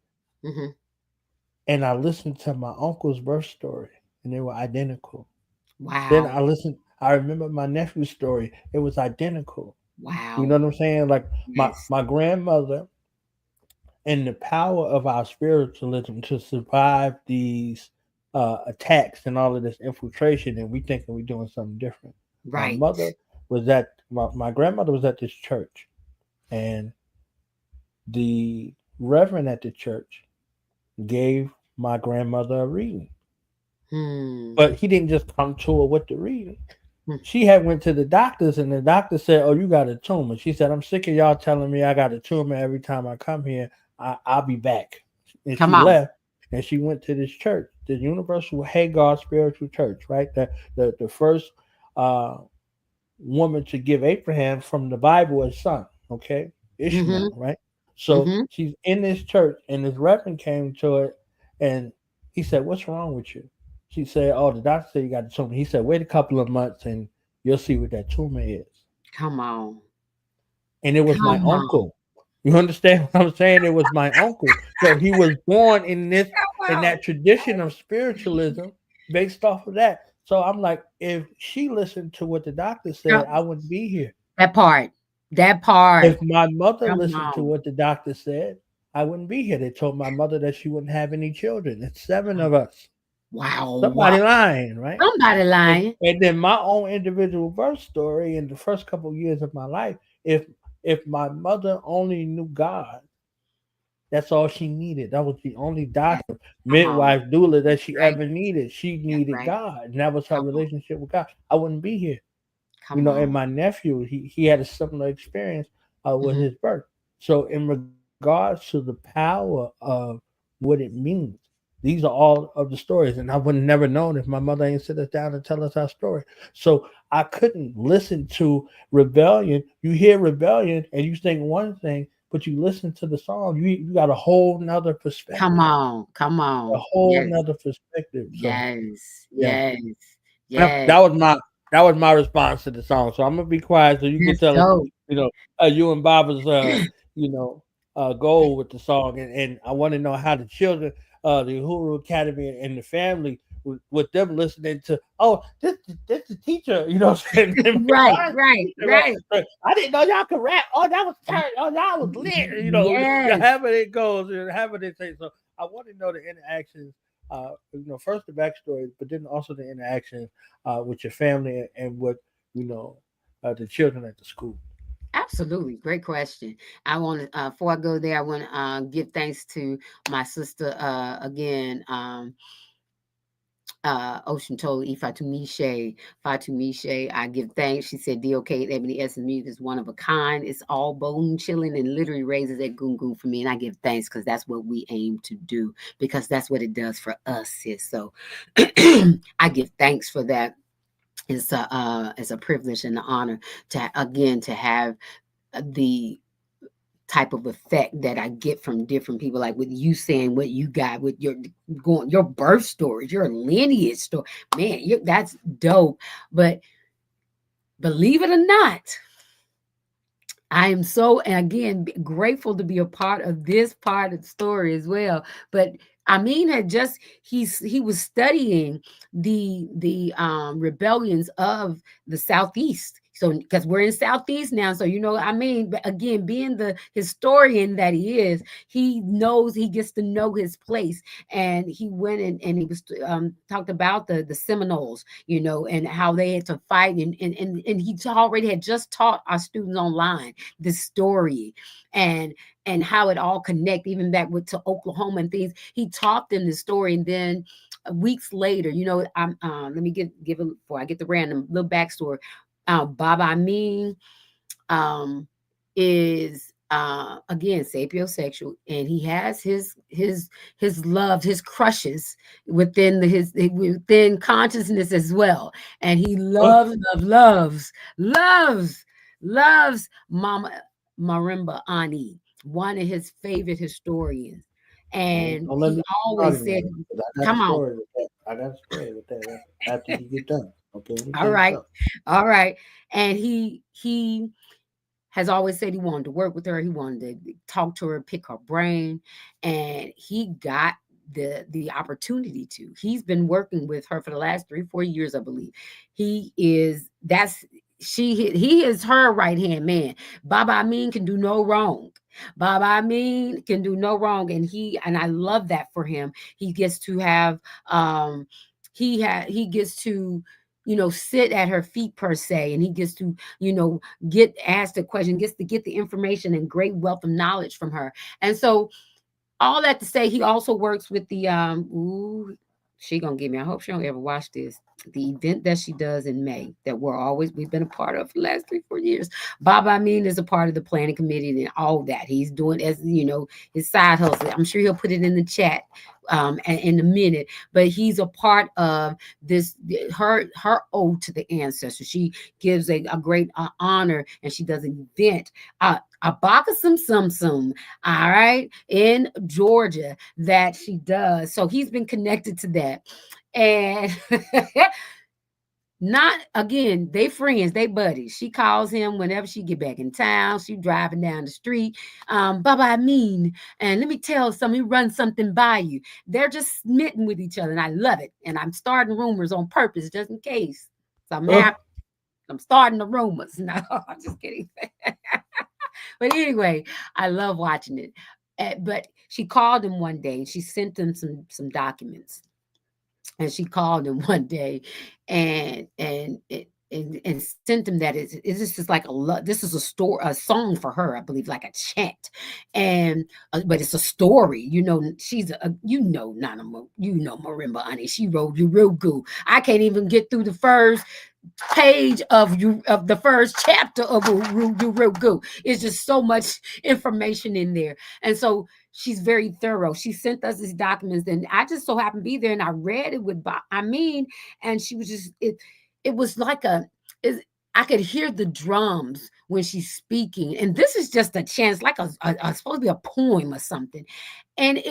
and I listened to my uncle's birth story, and they were identical. Wow. Then I remember my nephew's story. It was identical. Wow. You know what I'm saying? Like, my grandmother, and the power of our spiritualism to survive these attacks and all of this infiltration, and we thinking we're doing something different. Right. My mother was my grandmother was at this church, and the reverend at the church gave my grandmother a reading. But he didn't just come to her with the reading. She had went to the doctors, and the doctor said, "Oh, you got a tumor." She said, "I'm sick of y'all telling me I got a tumor every time I come here. I'll be back." And she left, and she went to this church, the Universal Hagar Spiritual Church, right? The first woman to give Abraham from the Bible a son, okay? Ishmael, right? So she's in this church, and this reverend came to it, and he said, "What's wrong with you?" She said, "Oh, the doctor said you got a tumor." He said, "Wait a couple of months, and you'll see what that tumor is." Come on. And it was my uncle. You understand what I'm saying? It was my uncle. So he was born in that tradition of spiritualism based off of that. So I'm like, if she listened to what the doctor said, I wouldn't be here. That part. If my mother listened to what the doctor said, I wouldn't be here. They told my mother that she wouldn't have any children. It's 7 of us. Wow. Somebody lying, right? Somebody lying. And then my own individual birth story in the first couple of years of my life, if my mother only knew God, that's all she needed. That was the only doctor, midwife, doula that she ever needed. She needed God, and that was her relationship with God. I wouldn't be here. And my nephew, he had a similar experience with his birth. So in regards to the power of what it means, These are all of the stories, and I would have never known if my mother ain't sit us down and tell us our story. So I couldn't listen to Rebellion. You hear Rebellion and you think one thing, but you listen to the song, you got a whole nother perspective. Come on. A whole nother perspective. So Yes. that was my response to the song. So I'm gonna be quiet so you can tell us, you and Baba's goal with the song, and I want to know how the children, the Uhuru Academy and the family, with them listening to, this the teacher, saying Right. I didn't know y'all could rap. Oh, that was turn. Oh, y'all was lit. However it goes, however they say. So I want to know the interactions. First the backstory, but then also the interactions with your family and with the children at the school. Absolutely. Great question. I want to, before I go there, I want to give thanks to my sister again. Ocean told Fatumishe, I give thanks. She said DOK Ebony Essence Music is one of a kind. It's all bone chilling and literally raises that goon goon for me. And I give thanks because that's what we aim to do, because that's what it does for us, sis. So I give thanks for that. It's a privilege and an honor to have the type of effect that I get from different people, like with you saying what you got with your birth stories, your lineage story, man, that's dope. But believe it or not, I am so, and again, grateful to be a part of this part of the story as well. But Amin had just, he was studying the rebellions of the Southeast. So, because we're in Southeast now, so but again, being the historian that he is, he gets to know his place. And he went and he was talked about the Seminoles, and how they had to fight, and he already had just taught our students online this story and how it all connect, even back to Oklahoma and things. He taught them the story, and then weeks later, let me give it before I get the random little backstory. Baba Amin is again sapiosexual, and he has his love, his crushes within consciousness as well, and he loves Mama Marimba Ani, one of his favorite historians. And he always said, come on. I got a story with that after you get done. Okay. All right. And he has always said he wanted to work with her. He wanted to talk to her, pick her brain. And he got the opportunity to. He's been working with her for the last 3-4 years, I believe. He is her right-hand man. Baba Amin can do no wrong. Baba Amin can do no wrong. And I love that for him. He gets to have he gets to sit at her feet per se, and he gets to get asked a question, gets to get the information and great wealth of knowledge from her. And so all that to say, he also works with the she gonna get me. I hope she don't ever watch this. The event that she does in May that we've been a part of for the last 3-4 years. Baba Amin is a part of the planning committee and all that. He's doing as his side hustle. I'm sure he'll put it in the chat in a minute. But he's a part of this, her ode to the ancestors. She gives a great honor, and she does an event. Abakasum, all right, in Georgia that she does. So he's been connected to that. And they friends, they buddies. She calls him whenever she get back in town. She driving down the street. Baba Amin, and let me tell something, run something by you. They're just smitten with each other, and I love it. And I'm starting rumors on purpose just in case. So I'm starting the rumors. No, I'm just kidding. But anyway, I love watching it. But she called him one day, and she sent him some documents. And she called him one day and sent him that this is like this is a song for her, I believe, like a chant. And but it's a story, she's Nana, Marimba Ani. She wrote you real good. I can't even get through the first page of the first chapter of Urugu. It's just so much information in there. And so she's very thorough. She sent us these documents, and I just so happened to be there, and I read it with and she was just it was like I could hear the drums when she's speaking, and this is just a chance, like a supposed to be a poem or something, and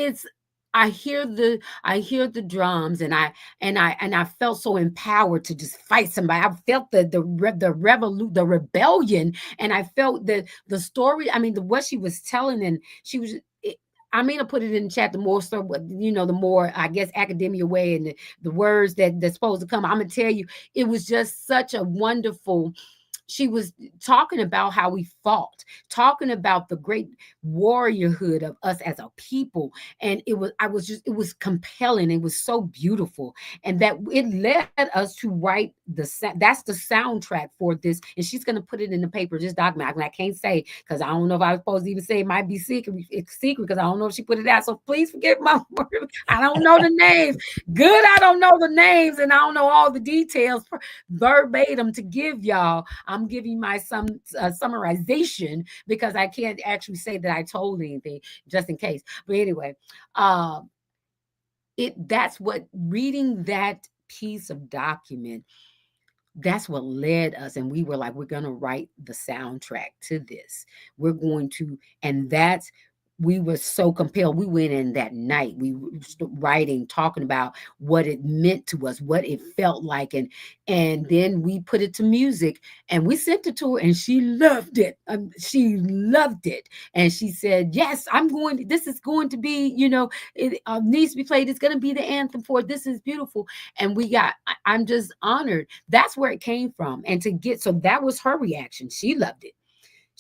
I hear the drums, and I felt so empowered to just fight somebody. I felt the rebellion, and I felt the story. I mean, what she was telling, and she was. I mean, I put it in the chat. The more so, the more, I guess, academia way, and the words that's supposed to come. I'm gonna tell you, it was just such a wonderful. She was talking about how we fought, talking about the great warriorhood of us as a people. And it was compelling. It was so beautiful. And that it led us to write that's the soundtrack for this. And she's going to put it in the paper, this document. I can't say, because I don't know if I was supposed to even say it might be secret. It's secret because I don't know if she put it out. So please forgive my word. I don't know the names. Good, I don't know the names, and I don't know all the details verbatim to give y'all. I'm giving my summarization because I can't actually say that I told anything, just in case. But anyway, that's what reading that piece of document, that's what led us. And we were like, we're going to write the soundtrack to this. We're going to, and we were so compelled. We went in that night. We were writing, talking about what it meant to us, what it felt like. And then we put it to music, and we sent it to her, and she loved it. She loved it. And she said, yes, this is going to be, it needs to be played. It's going to be the anthem for it. This is beautiful. And I'm just honored. That's where it came from. And so that was her reaction. She loved it.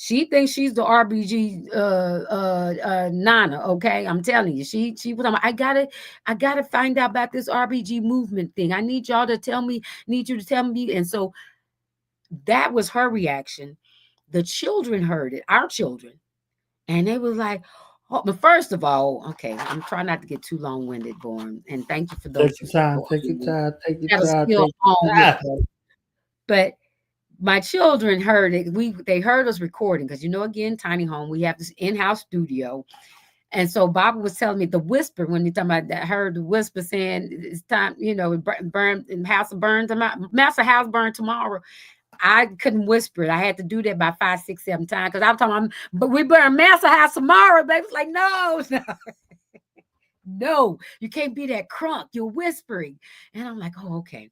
She thinks she's the RBG Nana. Okay, I'm telling you, she was. I gotta find out about this RBG movement thing. I need y'all to tell me. Need you to tell me. And so that was her reaction. The children heard it, our children, and they was like, "Oh!" But first of all, okay, I'm trying not to get too long-winded, Born. And thank you for those. Take your time. Take your time. But my children heard it. They heard us recording because, again, tiny home, we have this in-house studio. And so Bobby was telling me the whisper when he talking about that, heard the whisper saying it's time, burn in house of burn tomorrow, master house burn tomorrow. I couldn't whisper it. I had to do that by 5, 6, 7 times because I was talking, but we burn master house tomorrow. Baby was like, no. No, you can't be that crunk. You're whispering. And I'm like, oh, okay.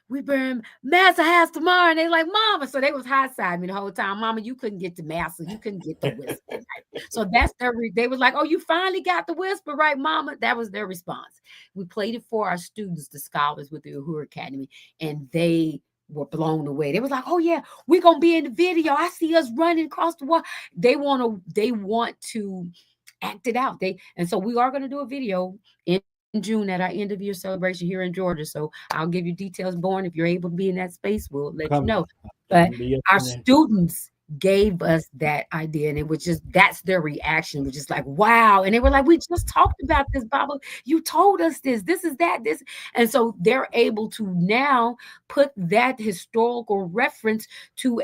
We burn Master house tomorrow. And they like, Mama. So they was hot side me the whole time. Mama, you couldn't get the Master. You couldn't get the whisper. Right? So that's they was like, oh, you finally got the whisper, right, Mama? That was their response. We played it for our students, the scholars with the Uhuru Academy, and they were blown away. They was like, oh yeah, we're going to be in the video. I see us running across the wall. They want to act it out. And so we are going to do a video in June at our end of year celebration here in Georgia. So I'll give you details, Born. If you're able to be in that space, we'll let you know. But our students gave us that idea, and it was just, that's their reaction, was just like, wow. And they were like, we just talked about this, Baba. You told us this is that, this. And so they're able to now put that historical reference to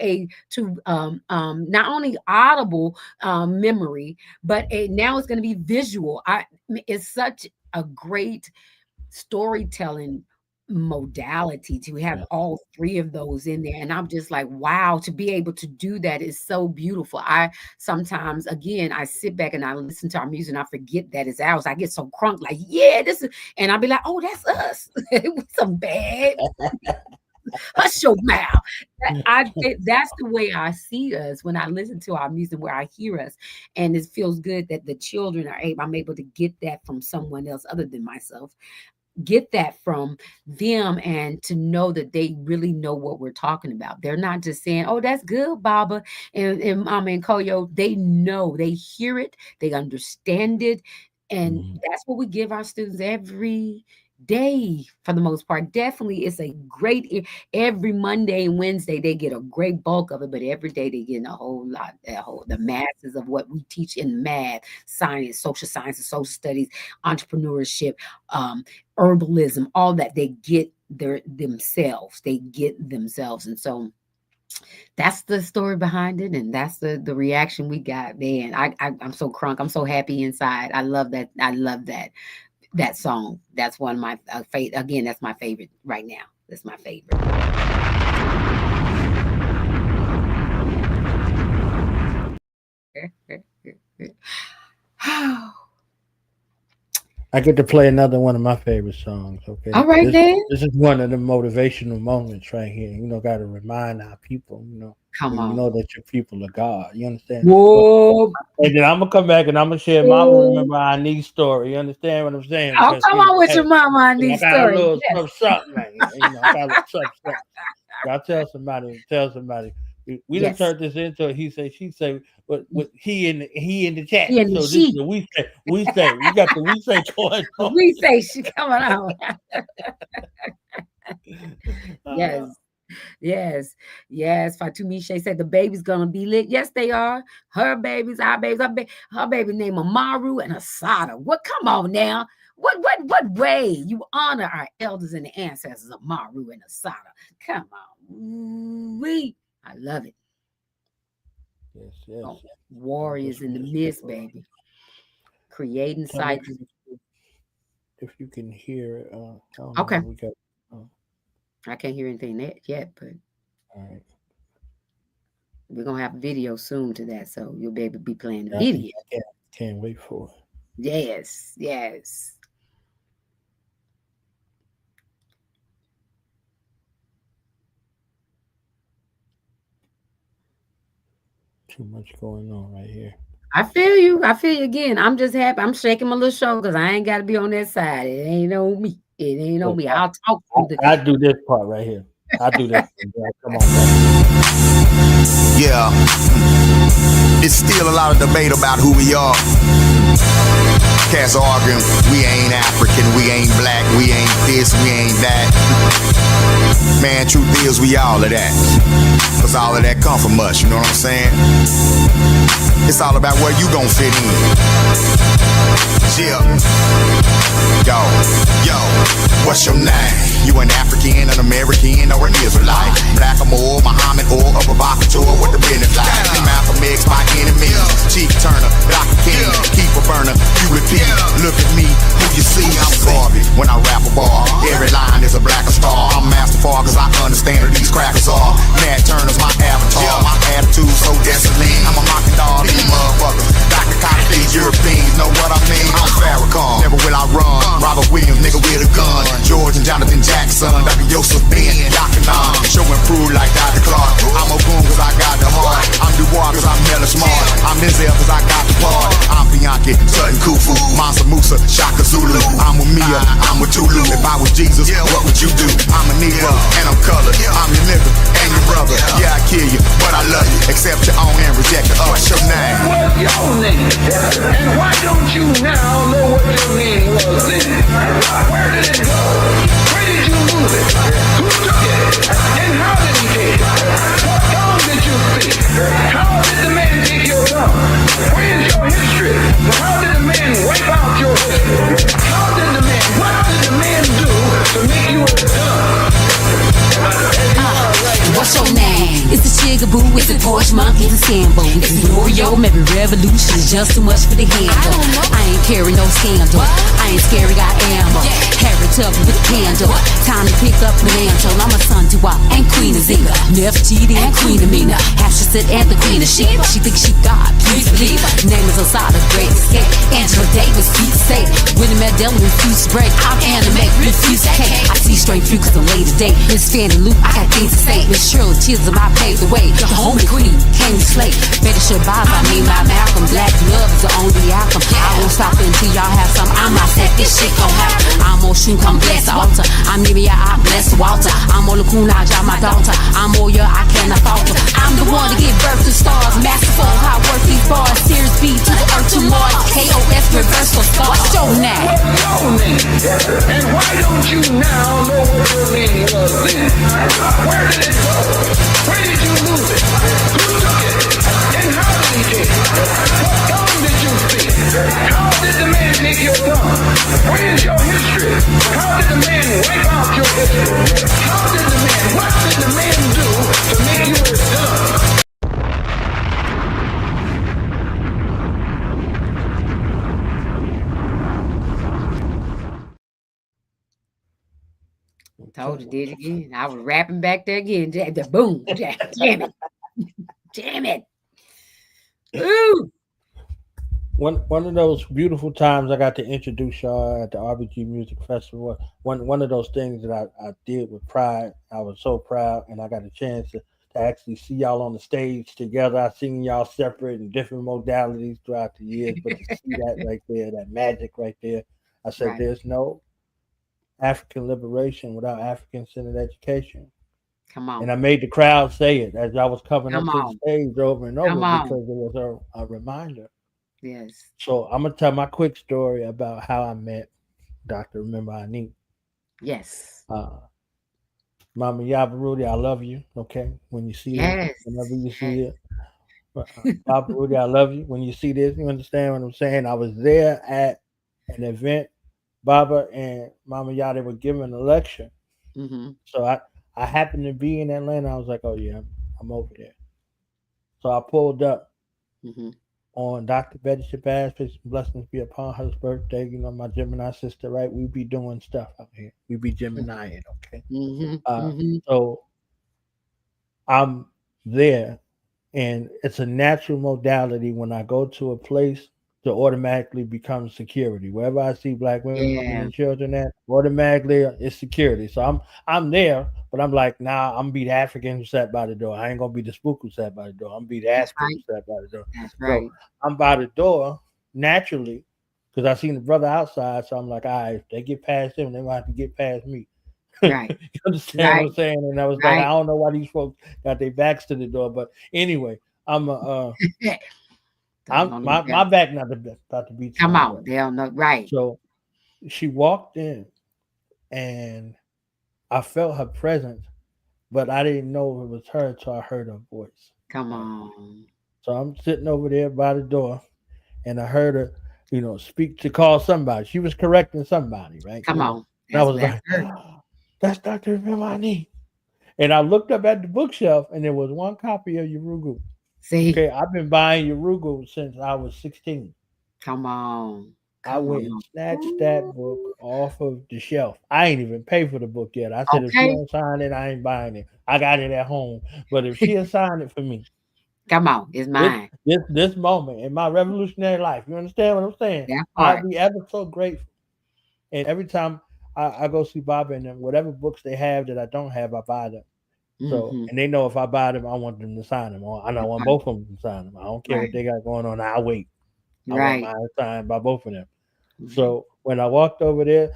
not only audible memory, but now it's going to be visual. It's such a great storytelling modality to have all three of those in there. And I'm just like, wow, to be able to do that is so beautiful. I sometimes, again, I sit back and I listen to our music and I forget that it's ours. I get so crunk, like, yeah, this is, and I'll be like, oh, that's us. It was some bad. Hush your mouth. That's the way I see us when I listen to our music, where I hear us. And it feels good that the children I'm able to get that from someone else other than myself. Get that from them, and to know that they really know what we're talking about. They're not just saying, oh, that's good, Baba and Mama and Nkoyo. They know, they hear it, they understand it. And that's what we give our students every day for the most part. Definitely, it's a great, every Monday and Wednesday they get a great bulk of it, but every day they get a whole lot, the masses of what we teach in math, science, social sciences, social studies, entrepreneurship, herbalism, all that. They get themselves. And so that's the story behind it, and that's the reaction we got. Man, I'm so crunk. I'm so happy inside. I love that. I love that song. That's one of my favorite. Again, that's my favorite right now. That's my favorite. I get to play another one of my favorite songs. Okay. All right, then. This is one of the motivational moments right here. You know, got to remind our people, you know. Come on. You know that your people are God. You understand? Whoa. And then I'm going to come back and I'm going to share my Remember I Need story. You understand what I'm saying? Oh, come on with your Mama I Need story. I got a little something, man. You know, I got a little something. I'll tell somebody. We done turned this into he say, she say, but with he in the chat. He and so the this she. is the we say. We got the we say going on. We say she coming on. Yes. Fatumisha said the baby's gonna be lit. Yes, they are. Her babies, our babies, her baby named Amaru and Asada. What? Come on now. What way you honor our elders and the ancestors of Maru and Asada? Come on. I love it. Yes. Oh, warriors in the midst, baby. Creating cycles. If you can hear it, okay. I can't hear anything yet, but all right. We're gonna have a video soon to that, so you'll be able to be playing the video. I can't wait for it. Yes. Too much going on right here. I feel you again. I'm just happy. I'm shaking my little shoulder because I ain't got to be on that side. It ain't on me. I'll talk through the. I do this part right here. I do this. Come on, Yeah. It's still a lot of debate about who we are. Cats arguing, we ain't African, we ain't black, we ain't this, we ain't that. Man, truth is, we all of that. Cause all of that come from us, you know what I'm saying? It's all about where you gon' fit in. Yeah. Yo, what's your name? You an African, an American, or an Israelite? Black or more, Muhammad, or a provocateur with the business like. Malcolm X, my enemy. Chief Turner, Dr. King, keep a burner, you repeat. Look at me, who you see? I'm garbage when I rap a bar. Every line is a blacker star. I'm masterful cause I understand who these crackers are. Nat Turner's my avatar. My attitude so desolate. I'm a mocking dog, these motherfuckers. Dr. Cotton, these Europeans know what I mean. I'm Farrakhan, never will I run. Robert Williams, nigga with a gun. George and Jonathan Jackson, Dr. Yosef Ben, Dr. Nam. Show and prove like Dr. Clark. I'm a goon cause I got the heart. I'm Dubois cause I'm hella smart. I'm Denzel cause I got the part. I'm Bianchi, Sutton Kufu, Mansa Musa, Shaka Zulu. I'm with Mia, I'm with Tulu. If I was Jesus, what would you do? I'm a Negro and I'm colored. I'm your nigga and your brother. Yeah, I kill you, but I love you. Accept your own and reject the other. What's your name? What's your name? And why don't you now know what your name was then? Where did it go? Where did you lose it? Who took it? And how did he take it? What tongue did you speak? How did the man take your tongue? Where's your history? How did the man wipe out your history? What did the man do to make you a tongue? What's your name? It's a Chigaboo, it's a torch monkey, it's a Sambo. It's an Oreo, maybe revolution is just too much for the handle. I ain't carry no scandal, I ain't scary, I am a Harry Tubman with a candle. Time to pick up the mantle. I'm a son to I and Queen of Zinga, Nefertiti and Queen Amina, Hashtasset and the Queen of Sheba. She thinks she God, please believe her. Name is Osada, great escape. Angela Davis, keep safe. Winnie Mandela, refuse to break. I'm animate, refuse to hate. I see straight through cause I'm late today. Miss Fanny Lou, I got things to say. Miss Shirley Chisholm, I paved the way. The homie queen came to slay. Better should buy by me, my Malcolm. Black love is the only outcome. I won't stop until y'all have some. I'm not set, this shit gon' happen. I'm on shoot, come bless the altar. I'm Nivea, I bless Walter. I'm on Lacuna, I drive my daughter. I'm Oya, I cannot falter. I'm the one to give birth to stars. Masterful, how I work these bars. Serious B to the earth to Mars. KOS, reversal stars. What's your name? What's your name? And why don't you now know what your name was then? Where did it go? Where did you lose it? Who took it? And how did he take it? What tongue did you speak? How did the man take your tongue? Where's your history? How did the man wipe out your history? What did the man do to make you a Oh, did it again. I was rapping back there again. The boom. Damn it. Damn it. Ooh. One of those beautiful times I got to introduce y'all at the RBG Music Festival. One of those things that I did with pride. I was so proud, and I got a chance to actually see y'all on the stage together. I've seen y'all separate in different modalities throughout the years, but to see that right there, that magic right there, I said, Right. there's no African liberation without African-centered education. Come on. And I made the crowd say it as I was coming Come up to the on. stage over and Come over on. because it was a reminder. Yes. So I'm gonna tell my quick story about how I met Dr. Remember I Need. Yes. Mama Yabarudi, I love you. Okay, when you see this, Yes. whenever you see Yes. it, Baba Rudy, I love you. When you see this, you understand what I'm saying. I was there at an event. Baba and Mama Yah, they were giving a lecture. Mm-hmm. So I happened to be in Atlanta. I was like, oh yeah, I'm over there. So I pulled up Mm-hmm. on Dr. Betty Shabazz, peace and blessings be upon her birthday. You know, my Gemini sister, right? We be doing stuff out here. We be Gemini, okay? Mm-hmm. Uh, Mm-hmm. so I'm there, and it's a natural modality when I go to a place to automatically become security. Wherever I see black women, women, Yeah. and children at, automatically it's security. So I'm there, but I'm like, nah, I'm be the African who sat by the door. I ain't gonna be the spook who sat by the door. I'm gonna be the That's African right. who sat by the door. That's So right. I'm by the door naturally because I seen the brother outside. So I'm like, all right, if they get past him, they might have to get past me. Right. You understand what Right. I'm saying? And I was like, I Right. don't know why these folks got their backs to the door, but anyway, I'm Don't know no my better. back not to beat Come somebody. on. They don't know. Right. So she walked in, and I felt her presence, but I didn't know it was her until I heard her voice. Come Right? on. So I'm sitting over there by the door, and I heard her, speak to call somebody. She was correcting somebody, right? Come on. And I That's was that's like, her. that's Dr. Vimani. And I looked up at the bookshelf, and there was one copy of Urugu. See. Okay, I've been buying Urugu since I was 16. Come on. I Come went and on. snatched that book off of the shelf. I ain't even paid for the book yet. I said, if she Okay. don't sign it, I ain't buying it. I got it at home. But if she'll sign it for me, Come on. It's this mine. this moment in my revolutionary life, you understand what I'm saying? That I'll part. be ever so grateful. And every time I go see Baba and them, whatever books they have that I don't have, I buy them. So, Mm-hmm. and they know if I buy them, I want them to sign them. Or I know I want Right. both of them to sign them. I don't care Right. what they got going on. I'll wait. I want Right. mine signed by both of them. Right. So when I walked over there,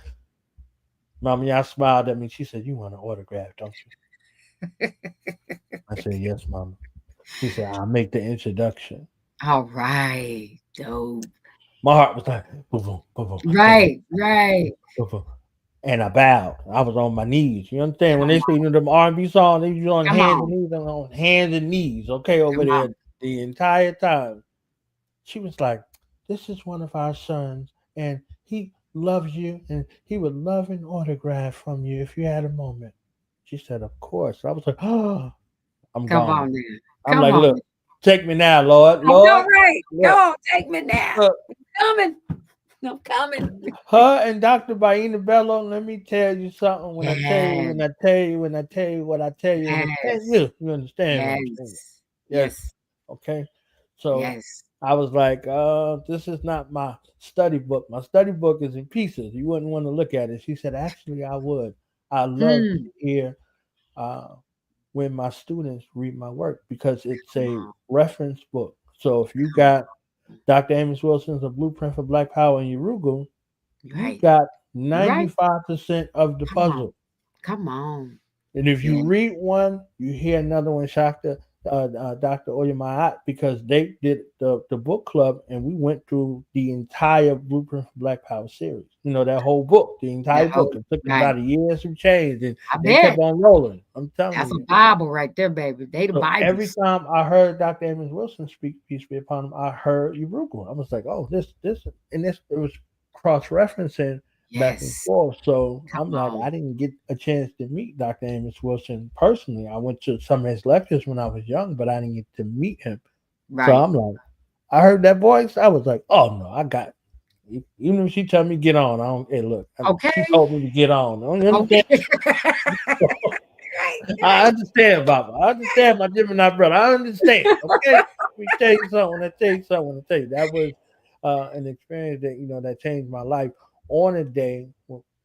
Mama Y'all smiled at me. She said, you want an autograph, don't you? I said, yes, Mama. She said, I'll make the introduction. All right. Dope. My heart was like, boom, boom, boom, boom, Right. Right. boom, boom. And I bowed. I was on my knees. You understand? When Come they say them R&B songs, they was on Come hands and on. knees. I'm on hands and knees. Okay, over Come there on. the entire time. She was like, this is one of our sons, and he loves you, and he would love an autograph from you if you had a moment. She said, of course. I was like, oh, I'm Come gone. on now. I'm Come like, on. look, take me now, Lord. All Lord, right. Go look, on. Take me now. look. I'm coming. I'm coming. Her and Dr. Baina Bello, let me tell you something. When I tell you, Yes. when I tell you, when I tell you what I tell you, when I tell Yes. you understand what I'm saying. Yes. Yes. Yes. Okay. So Yes. I was like, this is not my study book. My study book is in pieces. You wouldn't want to look at it. She said, actually, I would. I love to Mm. hear when my students read my work because it's Come a on. reference book. So if you got Dr. Amos Wilson's A Blueprint for Black Power in Urugu, you Right. got Right. 95% of the Come on. puzzle. Come on. And if Yeah. you read one, you hear another one, Dr. Oyemaya, because they did the book club and we went through the entire Blueprint for Black Power series. You know, that whole book, the entire That book. whole It took them right. about a year and some change, and I they kept bet. on rolling. I'm telling That's a you. Bible right there, baby. They the So every Bibles. time I heard Dr. Amos Wilson speak, peace be upon him, I heard Urugu. I was like, oh, this, and this, it was cross referencing back and Yes. forth. So Come I'm like, on. I didn't get a chance to meet Dr. Amos Wilson personally. I went to some of his lectures when I was young, but I didn't get to meet him. So Right. I'm like, I heard that voice. I was like, oh no, I got Even if she tell me get on, I don't. Hey, look, Okay. she told me to get on. I understand. Right. I understand, Baba. I understand my Gemini brother. I understand. Okay, let me tell you something. That was an experience that that changed my life on a day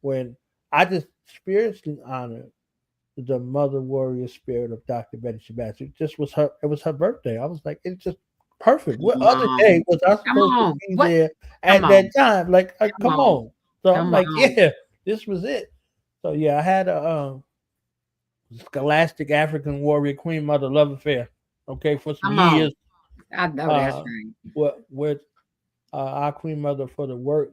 when I just spiritually honored the mother warrior spirit of Dr. Betty Shabazz. It was her birthday. I was like, it's just perfect. What other day was I supposed to be there at that time? Like, come on. So I'm like, yeah, this was it. So yeah, I had a scholastic African warrior queen mother love affair. Okay, for some years. I know that's right. With our queen mother for the work,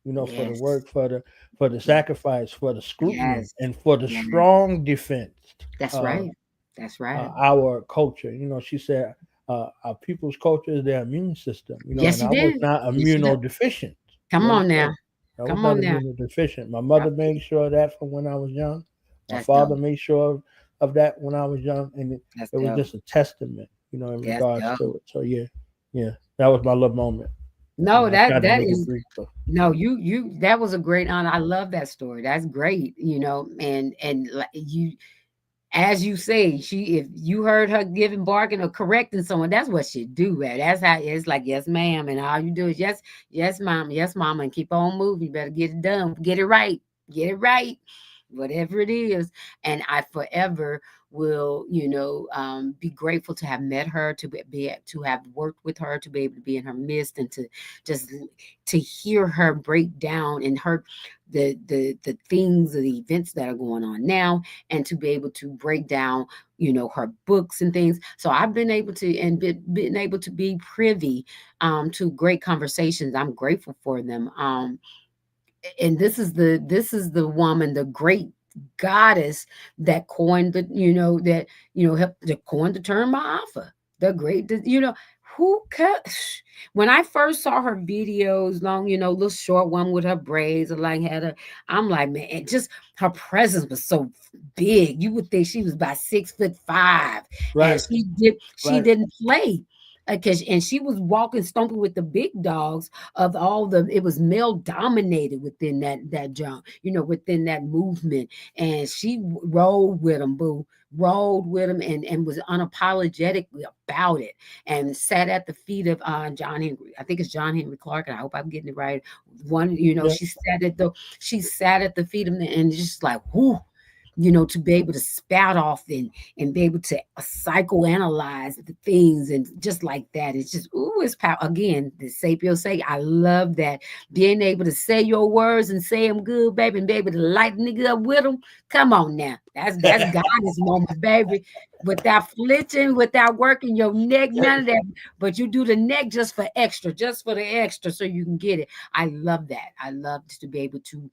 for the work, for the sacrifice, for the scrutiny, and for the strong defense. That's right. That's right. Our culture. She said our people's culture is their immune system. Yes, and I was not immunodeficient. Come on now. I was not immunodeficient. My mother made sure of that from when I was young. My father made sure of that when I was young, and it was just a testament, in regards to it. So yeah, that was my little moment. No, that is no, you that was a great honor. I love that story. That's great, and you, as you say, if you heard her giving, barking, or correcting someone, that's what she do. That's how it's like, yes, ma'am, and all you do is yes, mom, yes, mama, and keep on moving. You better get it done, get it right, whatever it is. And I forever will, be grateful to have met her, to have worked with her, to be able to be in her midst, and to hear her break down and the things, the events that are going on now, and to be able to break down, her books and things. So I've been able to, and been able to be privy to great conversations. I'm grateful for them. And this is the woman, the great goddess that coined helped to coin the term Ma'afa, the great, when I first saw her videos, long, little short one with her braids, I'm like, man, just her presence was so big. You would think she was about 6'5", right? And she didn't play. And she was walking, stomping with the big dogs of it was male dominated within that jump, within that movement. And she rolled with them, and was unapologetically about it, and sat at the feet of John Henry. I think it's John Henry Clark, and I hope I'm getting it right. She sat at the feet of them, and just like, whoo. To be able to spout off and be able to psychoanalyze the things, and just like that. It's just, it's power. Again, the Sapio say, I love that. Being able to say your words and say them good, baby, and be able to light nigga up with them. Come on now. That's goddess moment, baby. Without flinching, without working your neck, none of that. But you do the neck just for the extra, so you can get it. I love that. I love to be able to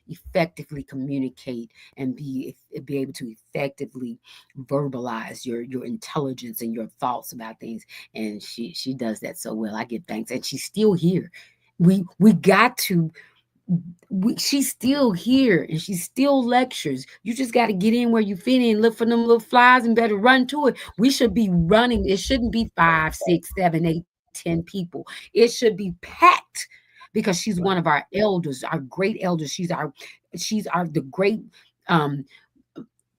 effectively communicate and be able to effectively verbalize your intelligence and your thoughts about things. And she does that so well. I give thanks. And she's still here. She's still here, and she still lectures. You just got to get in where you fit in, look for them little flies, and better run to it. We should be running. It shouldn't be 5, 6, 7, 8, 10 people. It should be packed, because she's one of our elders, our great elders. She's the great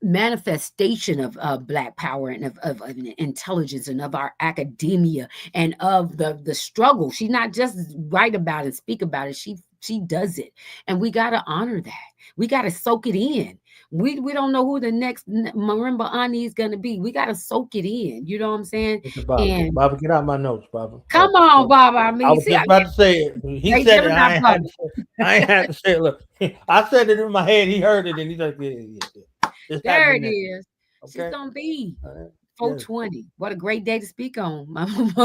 manifestation of Black power, and of intelligence, and of our academia, and of the struggle. She's not just write about it, speak about it. She does it, and we got to honor that. We got to soak it in. We don't know who the next Marimba Ani is going to be. We got to soak it in. You know what I'm saying? Baba, get out my notes, Baba. Come on, Baba. I mean, I was just about to say it. He said it. I ain't had to say it. Look, I said it in my head. He heard it, and he's like, yeah. There it is. Okay. She's going to be 420. Yes. What a great day to speak on.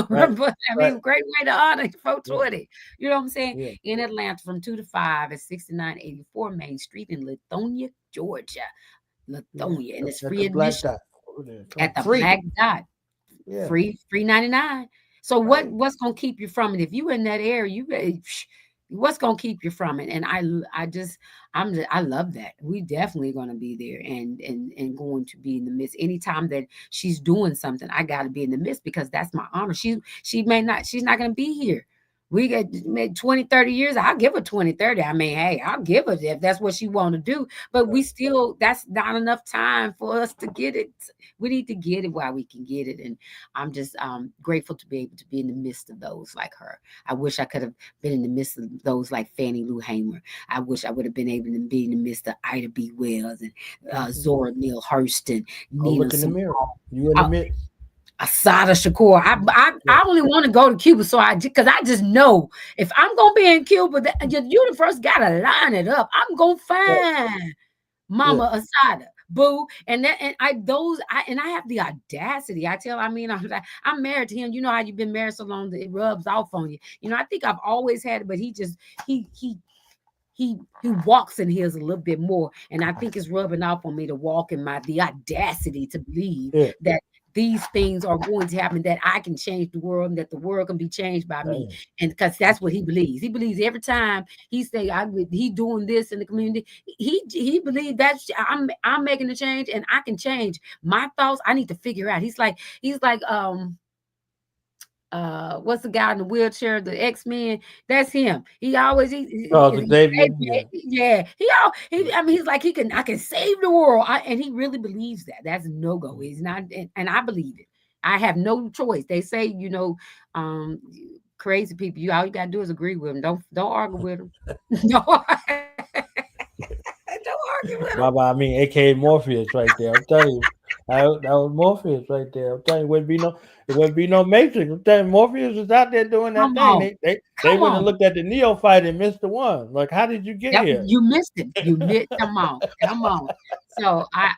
Great way to honor 420. Yeah. You know what I'm saying? Yeah. In Atlanta from 2 to 5 at 6984 Main Street in Lithonia, Georgia. Lithonia. And it's free admission. At the Black Dot. Yeah. Free $3.99. So what's going to keep you from it? If you in that area, what's going to keep you from it? And I love that. We definitely going to be there and going to be in the midst. Anytime that she's doing something, I got to be in the midst, because that's my honor. She's not going to be here We get maybe 20, 30 years. I'll give her 20, 30. I mean, hey, I'll give her if that's what she want to do. But we still, that's not enough time for us to get it. We need to get it while we can get it. And I'm just grateful to be able to be in the midst of those like her. I wish I could have been in the midst of those like Fannie Lou Hamer. I wish I would have been able to be in the midst of Ida B. Wells and Zora Neale Hurston. Look in the mirror. You in the midst. Asada Shakur. I only want to go to Cuba, because I just know if I'm gonna be in Cuba, the universe gotta line it up. I'm gonna find Mama Asada, boo, and I have the audacity. I'm married to him. You know how you've been married so long that it rubs off on you. You know, I think I've always had it, but he walks in his a little bit more, and I think it's rubbing off on me to walk in the audacity to believe that these things are going to happen, that I can change the world and that the world can be changed by me. And because that's what he believes. He believes every time he say he doing this in the community, he believes that I'm making a change and I can change my thoughts. I need to figure out. He's like what's the guy in the wheelchair, the X-Men? That's him. He always he's like I can save the world. And he really believes that. That's a no-go. He's not, and I believe it. I have no choice. They say, crazy people, all you gotta do is agree with them. Don't argue with them. Don't argue with them. Baba, I mean, aka Morpheus right there. I'm telling you. That was Morpheus right there. I'm telling you, it wouldn't be no Matrix. I'm telling you, Morpheus was out there doing that thing. They went and looked at the neophyte and missed the one. Like, how did you get here? You missed it. You missed. Come on. So that's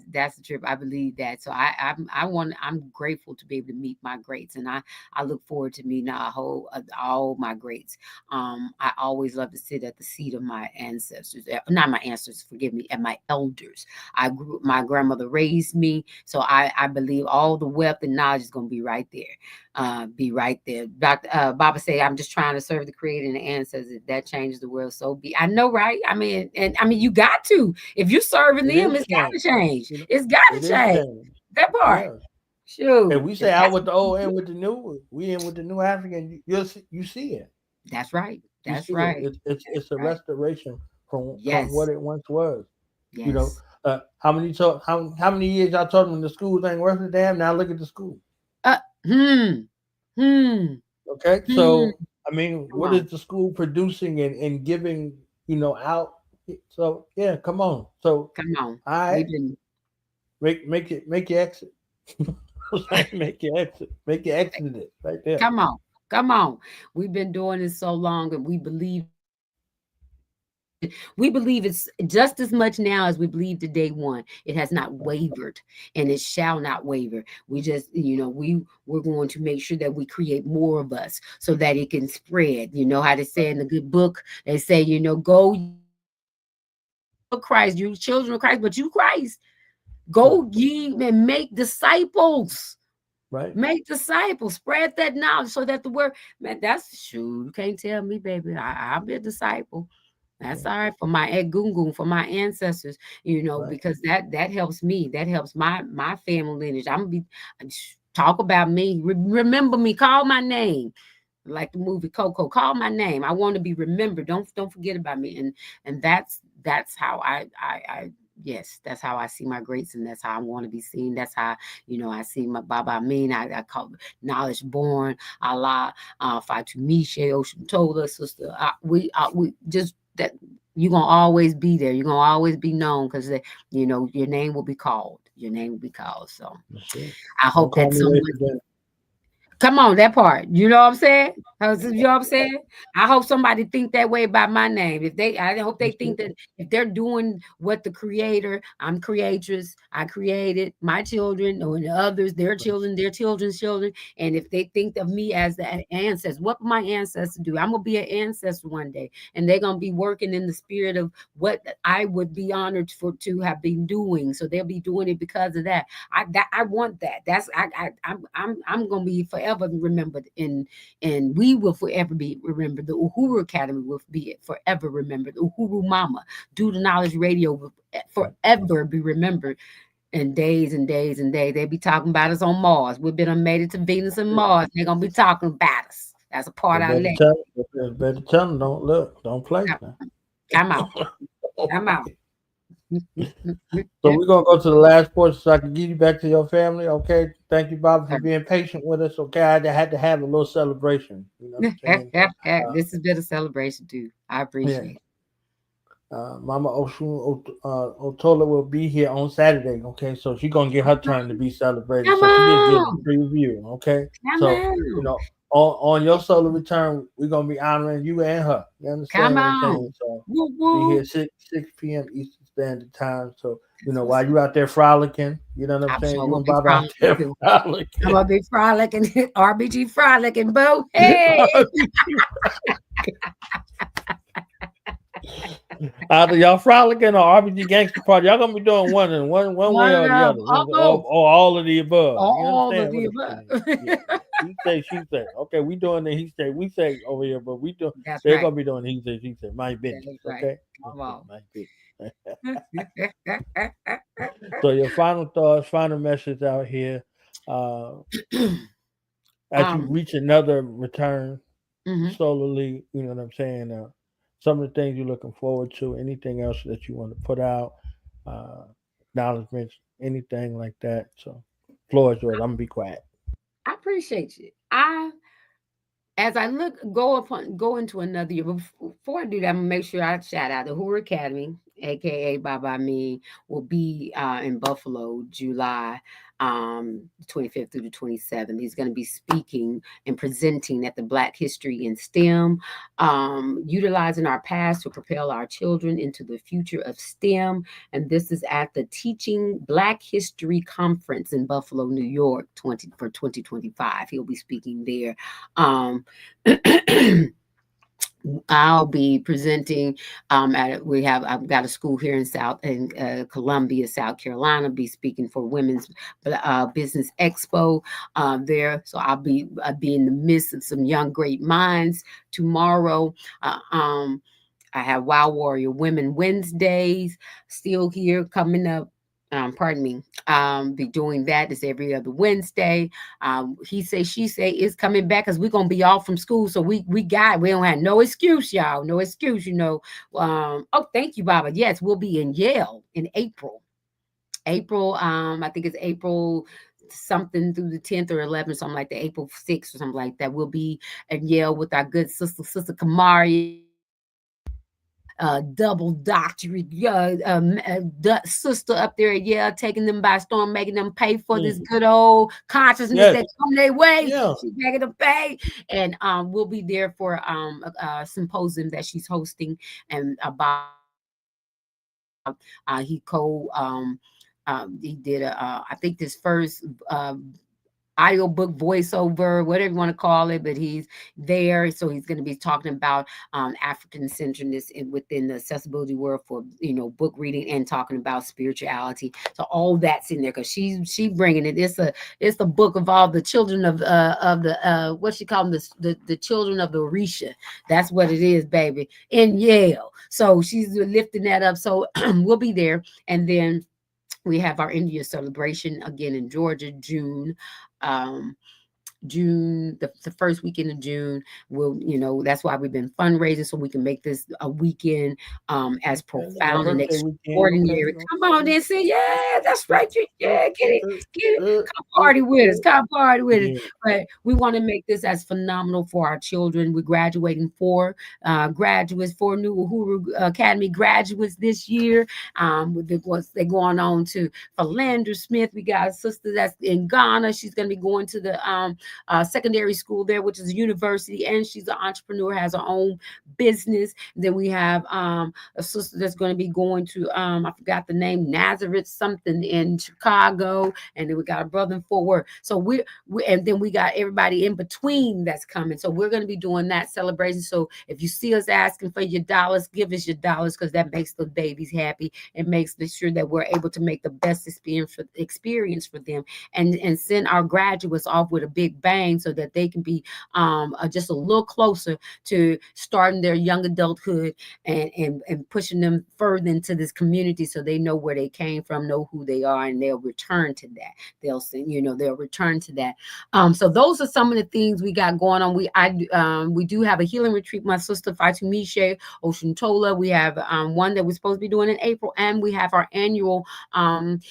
the trip. I believe that. So I'm grateful to be able to meet my greats, and I look forward to meeting all my greats. I always love to sit at the seat of my ancestors, not my ancestors, forgive me, and my elders. My grandmother raised me, so I believe all the wealth and knowledge is going to be right there. Dr. Baba say, I'm just trying to serve the Creator and the ancestors. If that changes the world, so be. I know, right? I mean, you got to. If you're serving them, it's got to change. It's got to change. That part. Yeah. Sure. And we say out with the old and with the new. We in with the Nu Afrikan. You see it. That's right. That's right. It's a restoration from what it once was. Yes. You know, how many years I told them the schools ain't worth a damn. Now look at the school. Okay, so I mean, what is the school producing and giving? Out. So yeah, come on. So come on. I make your exit. Make your exit. Make your exit right there. Come on. We've been doing this so long, and we believe it's just as much now as we believed to day one. It has not wavered, and it shall not waver. We just, we're going to make sure that we create more of us so that it can spread. You know how they say in the good book, they say, go Christ, you children of Christ, but you Christ. Go ye and make disciples. Right. Make disciples. Spread that knowledge so that the word, man, that's true. You can't tell me, baby. I'll be a disciple. That's all right for my Egungun, for my ancestors, because that helps me. That helps my family lineage. I'm gonna be talk about me. Remember me. Call my name, like the movie Coco. Call my name. I want to be remembered. Don't forget about me. And that's how yes, that's how I see my greats, and that's how I want to be seen. That's how, I see my Baba Amin. I call knowledge born. Allah, Fatumisha, Ocean told us, sister. We just that you're gonna always be there. You're gonna always be known because your name will be called. Your name will be called. So I hope that someone. Come on, that part. You know what I'm saying? You know what I'm saying? I hope somebody think that way about my name. I hope they think that if they're doing what the Creator, I'm creatress, I created my children, or the others, their children, their children's children. And if they think of me as the ancestor, what my ancestors do? I'm gonna be an ancestor one day, and they're gonna be working in the spirit of what I would be honored to have been doing. So they'll be doing it because of that. I want that. I'm gonna be forever remembered, and we will forever be remembered. The Uhuru Academy will be forever remembered. Uhuru Mama, Do the Knowledge Radio will forever be remembered. And days and days and days. They be talking about us on Mars. We've been made it to Venus and Mars. They're gonna be talking about us. That's a part I let. Better tell them, don't play now. Come out. Come out. So we're gonna go to the last portion so I can get you back to your family. Okay. Thank you, Bob, for being patient with us. Okay. I had to have a little celebration. You know what I'm saying? This has been a celebration too. I appreciate it. Mama Otola will be here on Saturday. Okay, so she's gonna get her turn to be celebrated. Come so she just on. getting a preview. Okay, Come so on. you know, on your solo return, we're gonna be honoring you and her. You understand Come what I'm on. saying? So Woo, woo. be here 6 p.m. Eastern Standard Time. So you know, while you out there frolicking, you know what I'm saying? sure You will and be Bob out there frolicking. frolicking. I'm gonna be frolicking, RBG frolicking, boo. Hey. Either y'all frolicking or RBG gangster party, y'all gonna be doing one way or the other, or all of the above. All you of the above. Yeah. He say, she say. Okay, we doing the he say, we say over here, but we do. That's They're right. gonna be doing he say, she say. My business, Right. okay? Come on. My So your final thoughts, final message out here, as you reach another return slowly, you know what I'm saying? Some of the things you're looking forward to, anything else that you want to put out, acknowledgments, anything like that. So, floor is yours. I'm gonna be quiet. I appreciate you. As I go into another year, before I do that, I'm gonna make sure I shout out the Uhuru Academy, aka Baba Me, will be in Buffalo, July 25th through the 27th. He's going to be speaking and presenting at the Black History in STEM, utilizing our past to propel our children into the future of STEM. And this is at the Teaching Black History Conference in Buffalo, New York, for 2025. He'll be speaking there. I'll be presenting I've got a school here in Columbia, South Carolina, be speaking for Women's Business Expo there. So I'll be in the midst of some young great minds tomorrow. I have Wild Warrior Women Wednesdays still here coming up. Be doing that this every other Wednesday. He say, she say is coming back because we're gonna be off from school, so we don't have no excuse, y'all, no excuse, you know. Thank you, Baba. Yes, we'll be in Yale in April. I think it's April something through the 10th or 11th, something like that, April 6th or something like that. We'll be at Yale with our good sister Kamari. Double doctorate sister up there, taking them by storm, making them pay for this good old consciousness that come their way. She's making them pay, and we'll be there for a symposium that she's hosting, and about he did I think this first audiobook voiceover, whatever you want to call it, but he's there. So he's going to be talking about African-centeredness within the accessibility world for, book reading, and talking about spirituality. So all that's in there because she bringing it. It's the book of all the children of the what she call them, the children of the Orisha. That's what it is, baby, in Yale. So she's lifting that up. So we'll be there, and then we have our India celebration again in Georgia, June. The first weekend of June. That's why we've been fundraising, so we can make this a weekend as profound and extraordinary. Come on, then, say, yeah, that's right. Get it. Come party with us. Come party with us. But we want to make this as phenomenal for our children. We're graduating 4 graduates, 4 new Uhuru Academy graduates this year. They're going on to Philander Smith. We got a sister that's in Ghana. She's going to be going to the secondary school there, which is a university, and she's an entrepreneur, has her own business. Then we have a sister that's going to be going to I forgot the name, Nazareth something in Chicago, and then we got a brother in Fort Worth. So and then we got everybody in between that's coming. So we're going to be doing that celebration. So if you see us asking for your dollars, give us your dollars, because that makes the babies happy. It makes sure that we're able to make the best experience for them, and send our graduates off with a big big bang so that they can be just a little closer to starting their young adulthood and pushing them further into this community so they know where they came from, know who they are, and they'll return to that. They'll return to that. So those are some of the things we got going on. We do have a healing retreat. My sister Fatumishe Oshuntola. We have one that we're supposed to be doing in April, and we have our annual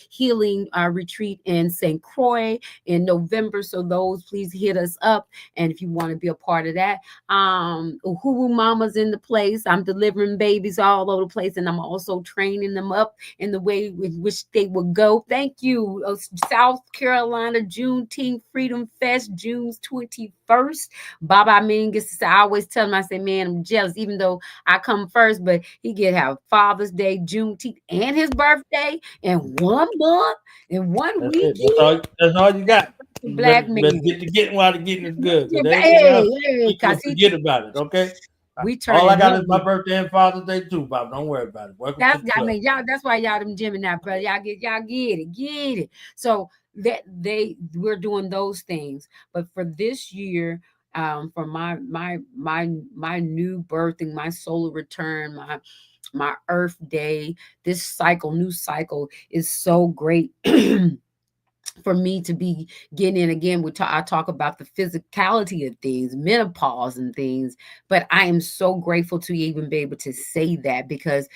healing retreat in St. Croix in November. So those, please hit us up, and if you want to be a part of that. Uhuru Mama's in the place. I'm delivering babies all over the place, and I'm also training them up in the way in which they will go. Thank you. South Carolina Juneteenth Freedom Fest, June 21st. Baba Amin gets to say, I always tell him, I say, man, I'm jealous, even though I come first, but he get to have Father's Day, Juneteenth, and his birthday in 1 month, in 1 week. That's all you got. Black man. Better get to getting while the getting is good. Because forget about it, okay? All I got is my birthday and Father's Day too, Bob. Don't worry about it. That's why y'all them Gemini, brother. Y'all get it. So we're doing those things. But for this year, for my new birthing, my solar return, my Earth Day, this new cycle is so great. For me to be getting in again, I talk about the physicality of things, menopause and things, but I am so grateful to even be able to say that, because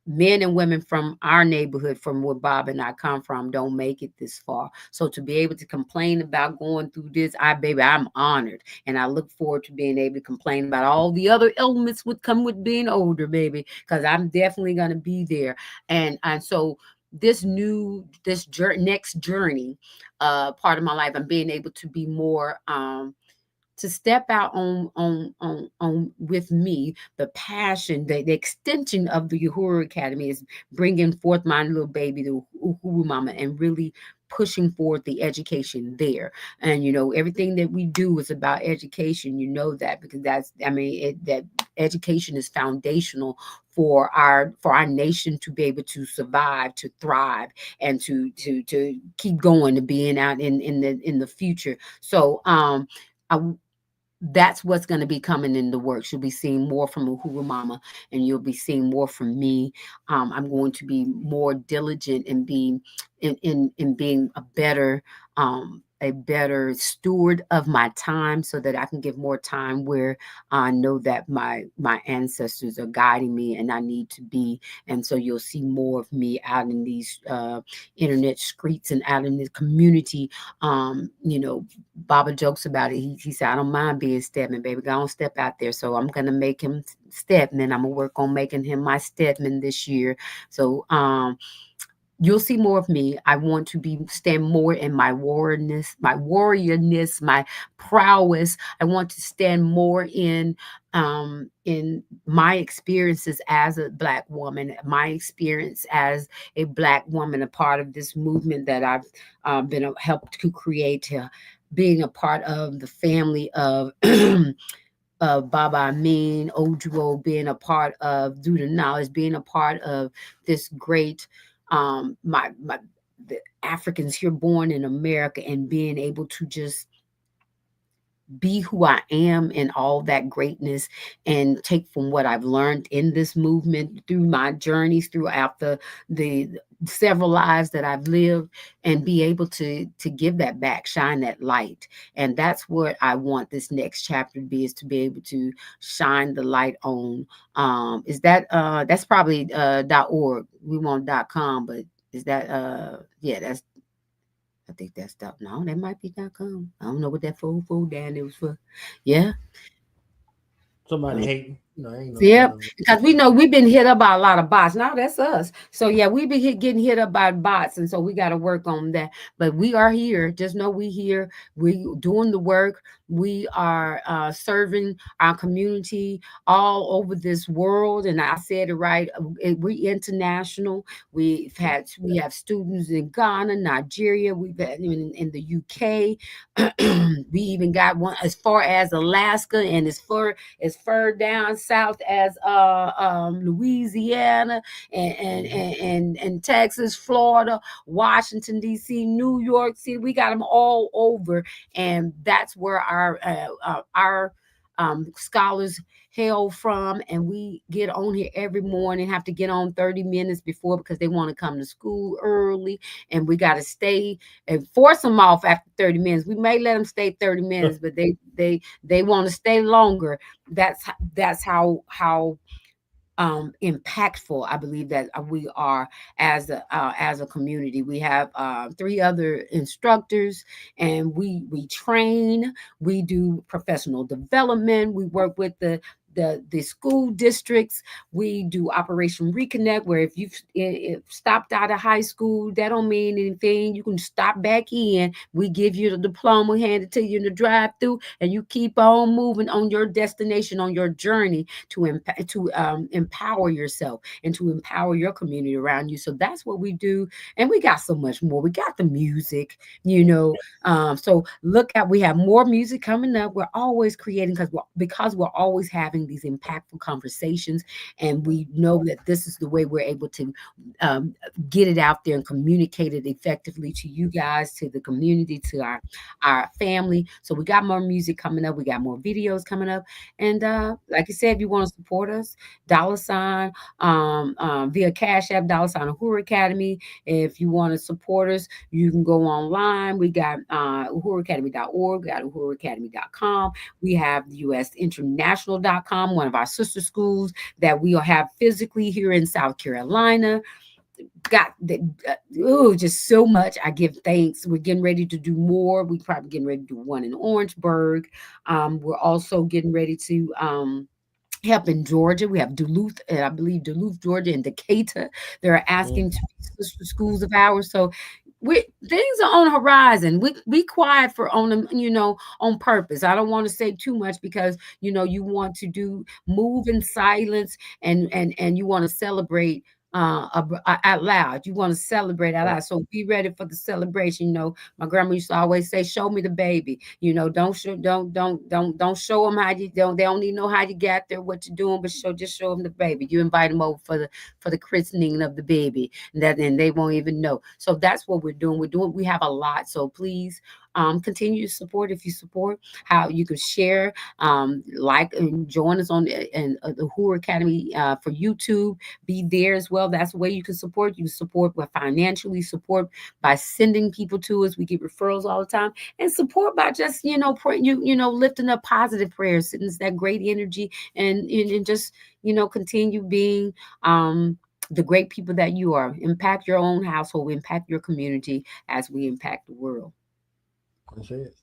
men and women from our neighborhood, from where Bob and I come from, don't make it this far. So to be able to complain about going through this, I'm honored, and I look forward to being able to complain about all the other elements would come with being older, baby, because I'm definitely going to be there. And so this next journey part of my life, I'm being able to be more to step out on with me, the passion, the extension of the Uhuru Academy is bringing forth my little baby, the Uhuru Mama, and really pushing forward the education there. And everything that we do is about education, that, because that education is foundational for our nation to be able to survive, to thrive, and to keep going, to being out in the future. So that's what's going to be coming in the works. You'll be seeing more from Uhuru Mama, and you'll be seeing more from me. I'm going to be more diligent in being a better steward of my time, so that I can give more time where I know that my ancestors are guiding me and I need to be. And so you'll see more of me out in these internet streets and out in the community. Baba jokes about it. He said, I don't mind being stepman, baby. Go on, step out there. So I'm going to make him stepman. I'm going to work on making him my stepman this year. So you'll see more of me. I want to stand more in my warriorness, my prowess. I want to stand more in my experiences as a Black woman, my experience as a Black woman, a part of this movement that I've been helped to create, being a part of the family of Baba Amin Ojuok, being a part of Do the Knowledge, being a part of this great the Africans here born in America, and being able to just be who I am in all that greatness, and take from what I've learned in this movement through my journeys throughout the several lives that I've lived, and be able to give that back, shine that light. And that's what I want this next chapter to be, is to be able to shine the light on. Is that that's probably .org. We want .com, but is that that's, I think that's no, that might be .com. I don't know what that food down there was for. Yeah. Somebody hating. Yep, because we know we've been hit up by a lot of bots. Now that's us. So yeah, we've been getting hit up by bots, and so we got to work on that. But we are here. Just know we here. We doing the work. We are serving our community all over this world. And I said it right. We international. We have students in Ghana, Nigeria. We've had in the UK. We even got one as far as Alaska, and as far down south as Louisiana and Texas, Florida, Washington D.C., New York City. We got them all over, and that's where our scholars hail from. And we get on here every morning, have to get on 30 minutes before because they want to come to school early, and we got to stay and force them off after 30 minutes. We may let them stay 30 minutes, but they want to stay longer. That's how impactful I believe that we are as a community. We have 3 other instructors, and we train, we do professional development, we work with the school districts. We do Operation Reconnect, where if you've stopped out of high school, that don't mean anything. You can stop back in. We give you the diploma, hand it to you in the drive-through, and you keep on moving on your destination, on your journey to empower yourself and to empower your community around you. So that's what we do, and we got so much more. We got the music, so look at, we have more music coming up. We're always creating because we're always having these impactful conversations, and we know that this is the way we're able to get it out there and communicate it effectively to you guys, to the community, to our family. So we got more music coming up, we got more videos coming up, and like I said, if you want to support us, $ via Cash App, $ Uhuru Academy. If you want to support us, you can go online. We got uhuruacademy.org, we got uhuruacademy.com. We have usinternational.com, one of our sister schools that we'll have physically here in South Carolina. Got just so much. I give thanks. We're getting ready to do more. We're probably getting ready to do one in Orangeburg. We're also getting ready to help in Georgia. We have Duluth, I believe Duluth, Georgia, and Decatur. They're asking to be sister schools of ours. So things are on the horizon. We be quiet for on them, on purpose. I don't want to say too much because you want to move in silence, and you want to celebrate out loud. You want to celebrate out loud. So be ready for the celebration. My grandma used to always say, "Show me the baby." Don't show them how you don't. They don't need to know how you got there, what you're doing, but just show them the baby. You invite them over for the christening of the baby, and they won't even know. So that's what we're doing. We have a lot. So please continue to support. If you support, how you can share, like, and join us on the Uhuru Academy for YouTube. Be there as well. That's the way you can support. You support by financially, support by sending people to us. We get referrals all the time, and support by just lifting up positive prayers, sending us that great energy, and just continue being the great people that you are. Impact your own household, impact your community as we impact the world. That's it.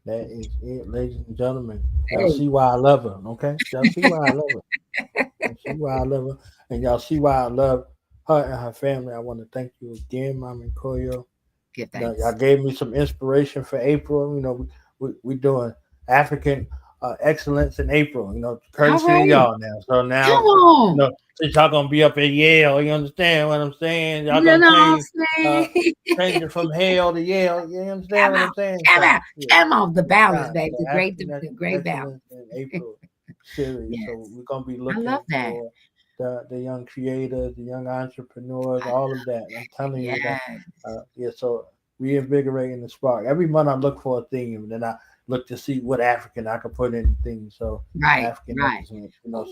That is it, ladies and gentlemen. Y'all see why I love her, okay? Y'all see why I love her. Y'all see why I love her, and y'all see why I love her and her family. I want to thank you again, Mama Nkoyo. Y'all gave me some inspiration for April. We doing African excellence in April. Courtesy of y'all now. So now, since y'all gonna be up at Yale, you understand what I'm saying? Y'all gonna change it from Hale to Yale. You understand what I'm saying? Come on, the balance, baby. The great balance. In April series. Yes. So we're gonna be looking for the young creators, the young entrepreneurs, all of that. I'm telling you that. So reinvigorating the spark. Every month I look for a theme, and then I look to see what African I can put in things. So African, so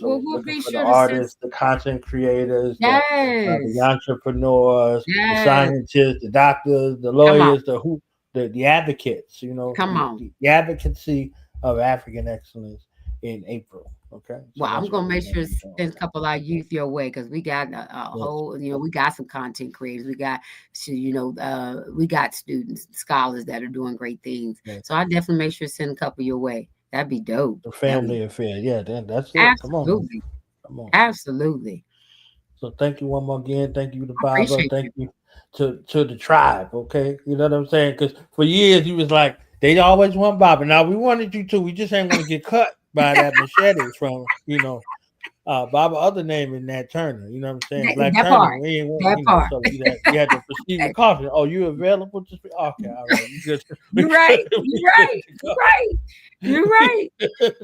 we'll looking for the artists, the content creators, the entrepreneurs, the scientists, the doctors, the lawyers, the advocates. The advocacy of African excellence in April. Okay. So I'm gonna make sure to send a couple of our youth your way, because we got a whole, we got some content creators. We got, we got students, scholars that are doing great things. Yeah. So I definitely make sure to send a couple your way. That'd be dope. The family affair. Yeah, that's it. Absolutely. Come on. Absolutely. So thank you one more again. Thank you to Baba. Thank you to the tribe. Okay. You know what I'm saying? Because for years he was like, they always want Baba. Now we wanted you to. We just ain't want to get cut by that machete from Baba other name is Nat Turner. You know what I'm saying? Black that Turner. part. We ain't That part. So you had to proceed with caution. Oh, you available? Just okay. All right. You good. You're right. You're right. You're right. You're right.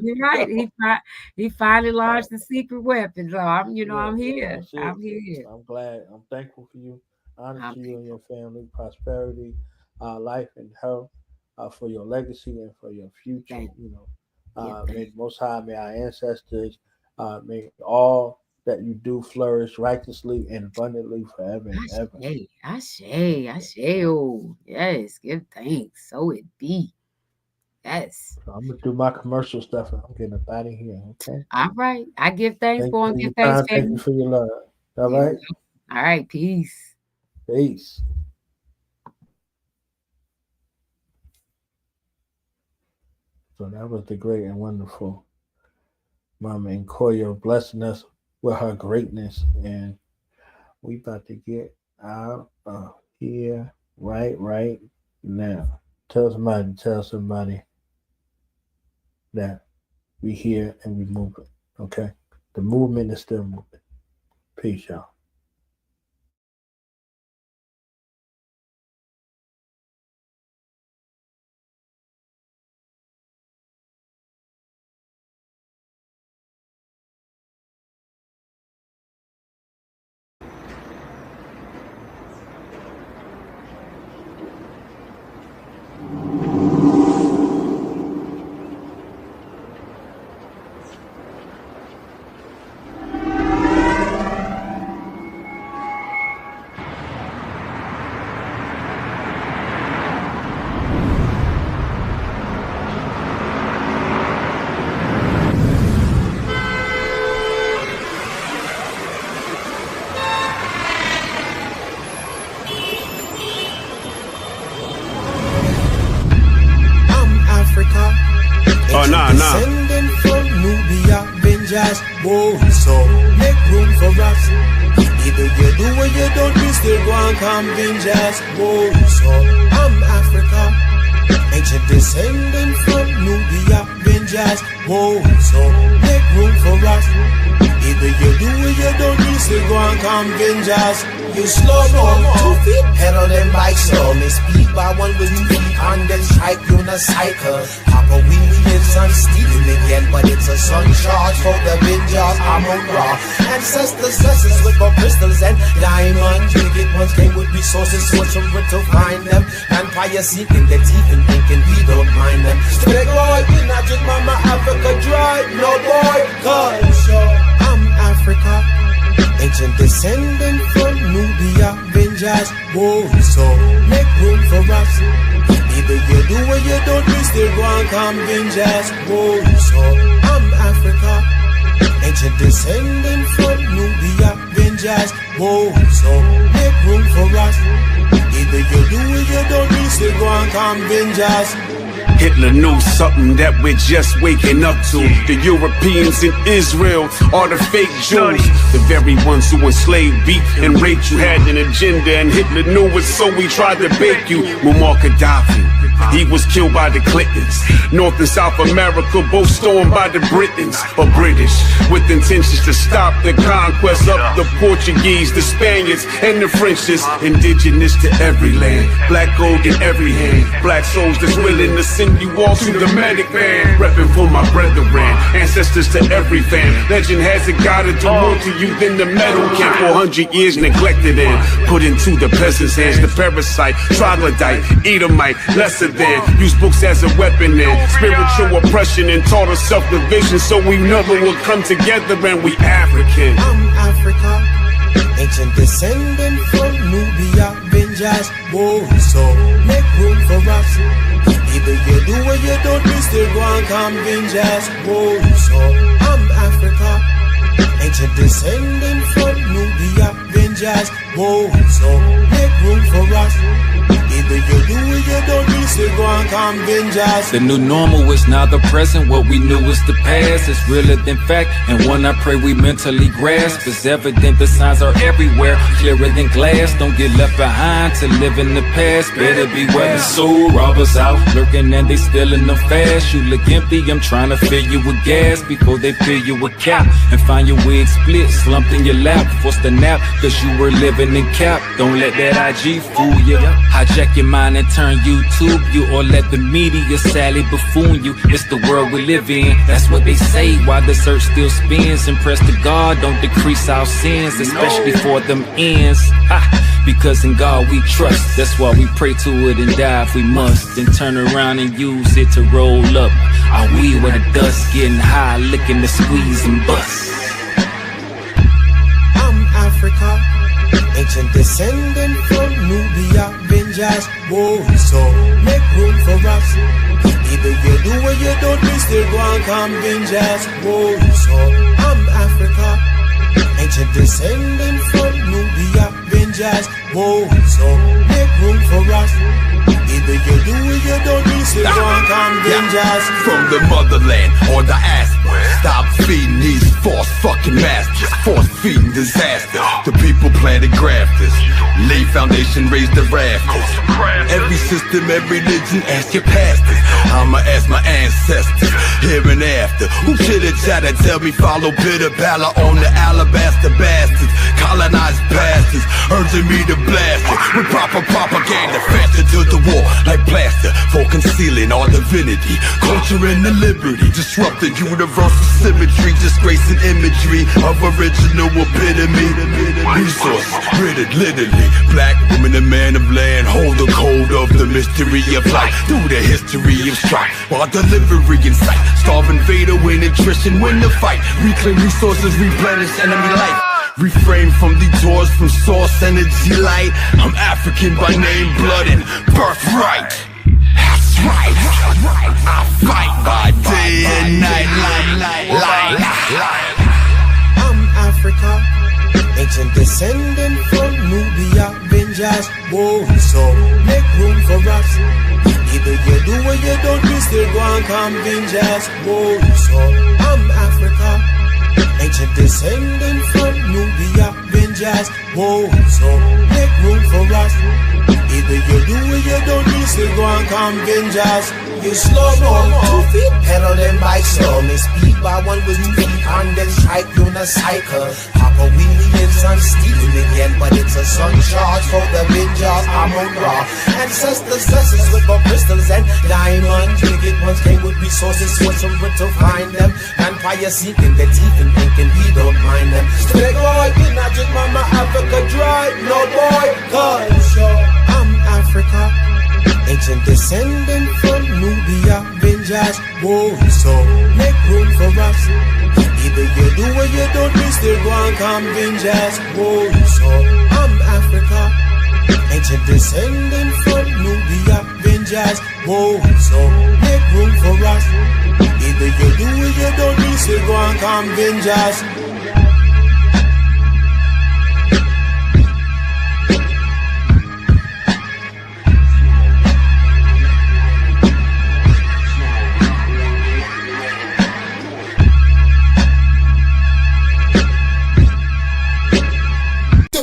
You're right. He finally launched the secret weapon. So I'm here. I'm here. I'm glad. I'm thankful for you. Honor to you and your family, prosperity, life and health, for your legacy and for your future. May Most High, may our ancestors, may all that you do flourish righteously and abundantly forever and ever. Ashe. Oh, yes. Give thanks. So it be. Yes. So I'm gonna do my commercial stuff and I'm getting up out of here. Okay. All right. I give thanks for and give thanks. Thank you for your love. All right. All right. Peace. Peace. So that was the great and wonderful Mama Nkoyo blessing us with her greatness, and we about to get out of here right now. Tell somebody that we here and we moving. Okay, the movement is still moving. Peace, y'all. Descending from Nubia, Benjas, so make room for us. Either you do or you don't, we still go and come Benjas, so I'm Africa. Ancient descending from Nubia, Benjas, so make room for us. Either you do or you don't, we still go and come Benjas. You slow down 2 feet, pedal them bikes slow. Me speed by 1 with 2 feet and then strike you in a cycle. Papa wheelie is on stealing again, but it's a sun charge for the binges. I'm on raw. Ancestors blessings with more crystals and diamonds. Wicked ones came with resources, searching where to find them. Empire seeking the teeth and thinking we don't mind them. Straight boy, we're not just Mama Africa dry. No boy, cause I'm Africa. Ancient descendant from Nubia, Benjas, so make room for us. Either you do or you don't, we still go and come Benjas, so I'm Africa. Ancient descendant from Nubia, Benjas, so make room for us. Either you do or you don't, we still go and come Benjas. Hitler knew something that we're just waking up to. The Europeans in Israel are the fake Jews, the very ones who enslaved, beat, and raped you. Had an agenda and Hitler knew it, so he tried to bake you. Muammar Gaddafi, he was killed by the Clintons. North and South America both stormed by the Britons or British, with intentions to stop the conquest of the Portuguese, the Spaniards, and the Frenches. Indigenous to every land, black gold in every hand, black souls that's willing to send you all to the medic van. Reppin' for my brethren, ancestors to every fan. Legend has it gotta do more to you than the metal can. 400 years neglected and put into the peasants' hands. The parasite, troglodyte, Edomite, lesser than. Use books as a weapon and spiritual oppression, and taught us self-division so we never will come together and we African. I'm Africa, ancient descendant from Nubia, Benjas, so make room for us. Either you do or you don't, we still go and come Benjas, so I'm Africa. Ancient descendant from Nubia, Benjas, so make room for us. Either you do or you don't, we still go and convince us. The new normal is now the present, what we knew is the past. It's realer than fact, and one I pray we mentally grasp. It's evident the signs are everywhere, clearer than glass. Don't get left behind to live in the past. Better beware the soul robbers out lurking and they stealing them fast. You look empty, I'm trying to fill you with gas before they fill you with cap and find your wig split, slumped in your lap. Forced to nap, cause you were living in cap. Don't let that IG fool you. Hijack your mind and turn YouTube you, or let the media sadly buffoon you. It's the world we live in, that's what they say. While the search still spins, impress to God, don't decrease our sins, especially for them ends. Because in God we trust, that's why we pray to it and die if we must. Then turn around and use it to roll up our weed where the dust getting high, licking the squeeze and bust. I'm Africa, ancient descendant from Nubia, Benjas, whoa, so make room for us. Either you do or you don't, we still go and come Benjas, whoa, so I'm Africa, ancient descendant from Nubia, Benjas, whoa, so make room for us. Either you do or you don't, we still go and come Benjas. From the motherland or the aspirant, stop feeding these false fucking masters, force feeding disaster. The people planted grafters, lay foundation, raise the rafters. Every system, every religion, ask your pastors. I'ma ask my ancestors, here and after. Who chitter chatter, tell me follow bitter pallor on the alabaster bastards. Colonized bastards, urging me to blast it with proper propaganda, faster to the war like plaster for concealing our divinity, culture and the liberty. Disrupt the universal symmetry, disgracing imagery of original epitome. Resources, written literally. Black woman and man of land hold the code of the mystery of life through the history of strife, while delivery in sight. Starve invader, win attrition, win the fight. Reclaim resources, replenish enemy life. Refrain from detours, from source energy light. I'm African by name, blood and birthright. That's right. I fight by day and night. I'm Africa, ancient descendant from Nubia, Benjas, whoa, so make room for us. Either you do or you don't, we still go and come Benjas, whoa, so I'm Africa, ancient descendant from Nubia, Benjas, whoa, so make room for us. Either you do or you don't, we still go and come Benjas. You slow down 2 feet, pedal them bike slow. Me speed by one with 2 feet and then strike unicycle. Papa Williams and stealing again, but it's a sun charge for the Benjas. I'm on raw. Ancestors lessons with my crystals and diamonds. Wicked ones came with resources, so somewhere to find them. Vampire seeking the teeth and thinking we don't mind them. Still boy, did not drink Mama Africa dry. No boy, cause I'm Africa, ancient descendant from Nubia, Benjas, whoa, so make room for us. Either you do or you don't, we still go and come Benjas, whoa, so I'm Africa, ancient descendant from Nubia, Benjas, whoa, so make room for us. Either you do or you don't, we still go and come Benjas.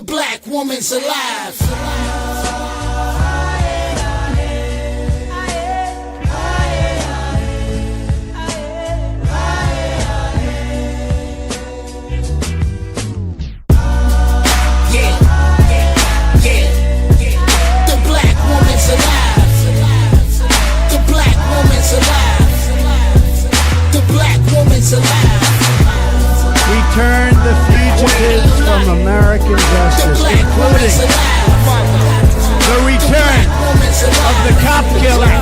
Black woman's alive. Return the fugitives from American justice, including the return of the cop killer,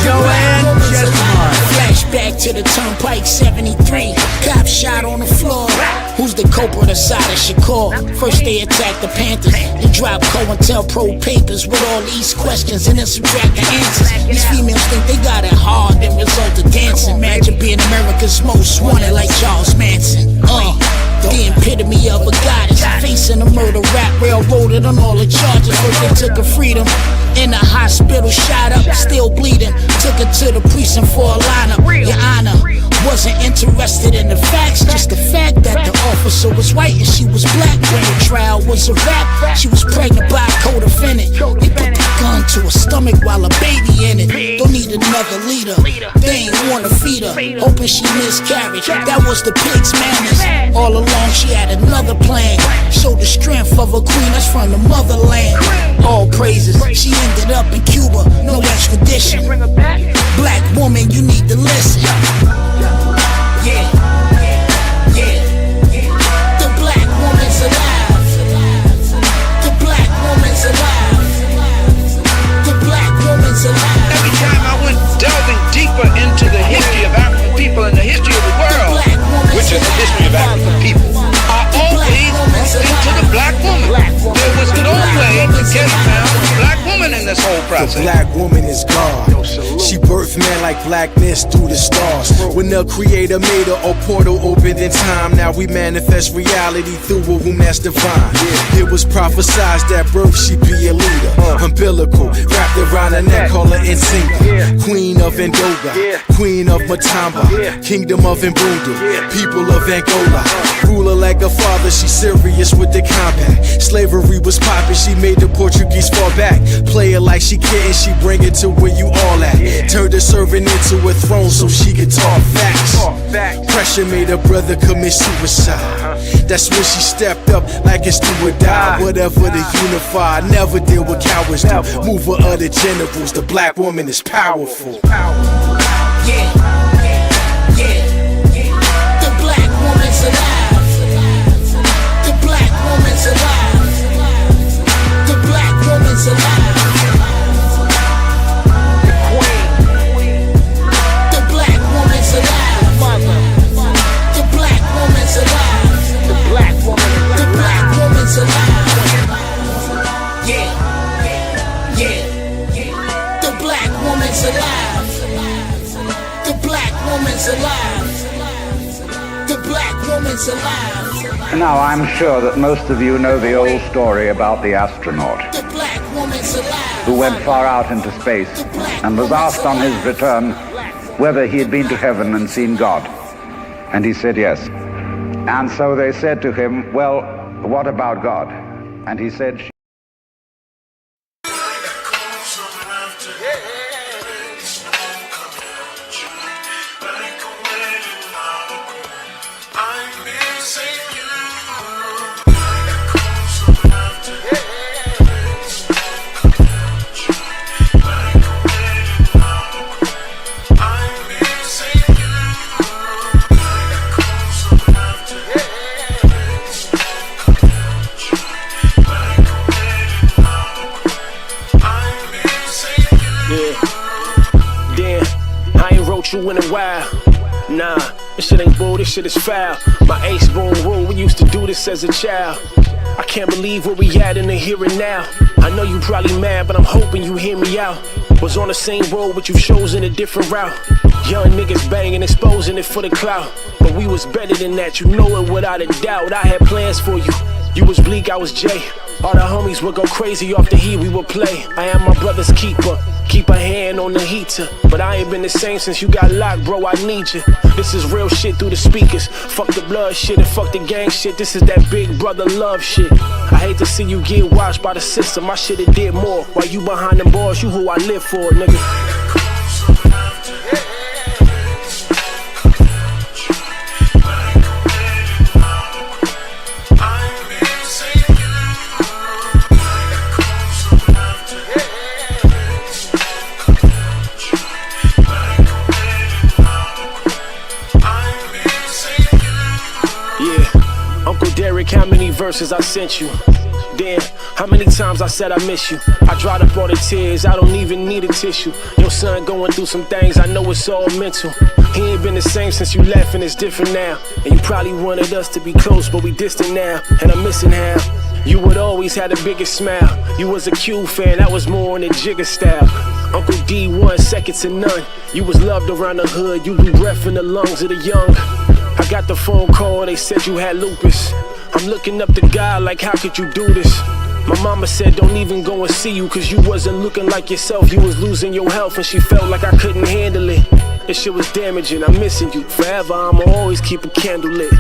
Joanne Chestnut. Flashback to the Turnpike 73. Cop shot on the floor. Who's the culprit aside of Shakur? First they attacked the Panthers. They dropped COINTELPRO papers with all these questions and then subtract the answers. These females think they got it hard, then result of dancing. Imagine being America's most wanted like Charles Manson. The epitome of a goddess, facing a murder rap, railroaded on all the charges. But they took her freedom. In the hospital, shot up, still bleeding. Took her to the precinct for a lineup. Your Honor, wasn't interested in the facts, just the fact that the officer was white and she was black. When the trial was a rap, she was pregnant by a co-defendant. They put the gun to her stomach while a baby in it. Don't need another leader, they ain't wanna feed her, hoping she miscarried. That was the pig's manners. All along she had another plan. Show the strength of a queen that's from the motherland. All praises, she ended up in Cuba, no extradition. Black woman, you need to listen. Yeah, yeah. The black woman's alive. The black woman's alive. The black woman's alive. Every time I went delving deeper into the history of African people and the history of the world, which is the history of African people, I always looked into the black woman. There was no way to get around the black woman in this whole process. The black woman is God. She birthed man like blackness through the stars. When the creator made her, a portal opened in time. Now we manifest reality through a womb that's divine. It was prophesied that birth she'd be a leader. Umbilical, wrapped around her neck, call her Nsinga. Queen of Ndoga, queen of Matamba, kingdom of Mbundu, people of Angola. Ruler like a father, she serious with the combat. Slavery was poppin', she made the Portuguese fall back. Play it like she kiddin', she bring it to where you all at. Turned the servant into a throne so she could talk facts. Pressure made her brother commit suicide. That's when she stepped up like it's do or die. Whatever the unified, never deal with cowards do. Mover of the generals, the black woman is powerful. Yeah. The black woman's alive. The black woman's alive. The black woman's alive. The black woman's alive. The black woman's alive. The black woman's alive. Yeah. The black woman's alive. The black woman's alive. The black woman's alive. Now, I'm sure that most of you know the old story about the astronaut The black woman's alive. who went far out into space and was asked on his return whether he had been to heaven and seen God. And he said yes. And so they said to him, well, what about God? And he said, you in a while. Nah, this shit ain't bull, this shit is foul. My ace bone rule, we used to do this as a child. I can't believe where we at in the here and now. I know you probably mad, but I'm hoping you hear me out. Was on the same road, but you chosen a different route. Young niggas banging, exposing it for the clout. But we was better than that, you know it without a doubt. I had plans for you. You was Bleak, I was Jay. All the homies would go crazy off the heat we would play. I am my brother's keeper. Keep a hand on the heater. But I ain't been the same since you got locked, bro, I need you. This is real shit through the speakers. Fuck the blood shit and fuck the gang shit. This is that big brother love shit. I hate to see you get watched by the system. I should've did more. While you behind them bars, you who I live for, nigga. How many verses I sent you? Damn, how many times I said I miss you? I dried up all the tears, I don't even need a tissue. Your son going through some things, I know it's all mental. He ain't been the same since you left and it's different now. And you probably wanted us to be close, but we distant now. And I'm missing how you would always have the biggest smile. You was a Q fan, that was more on the Jigger style. Uncle D1, second to none. You was loved around the hood, you be breath in the lungs of the young. I got the phone call, they said you had lupus. I'm looking up to God like, how could you do this? My mama said don't even go and see you, cause you wasn't looking like yourself. You was losing your health and she felt like I couldn't handle it. This shit was damaging, I'm missing you. Forever I'ma always keep a candle lit.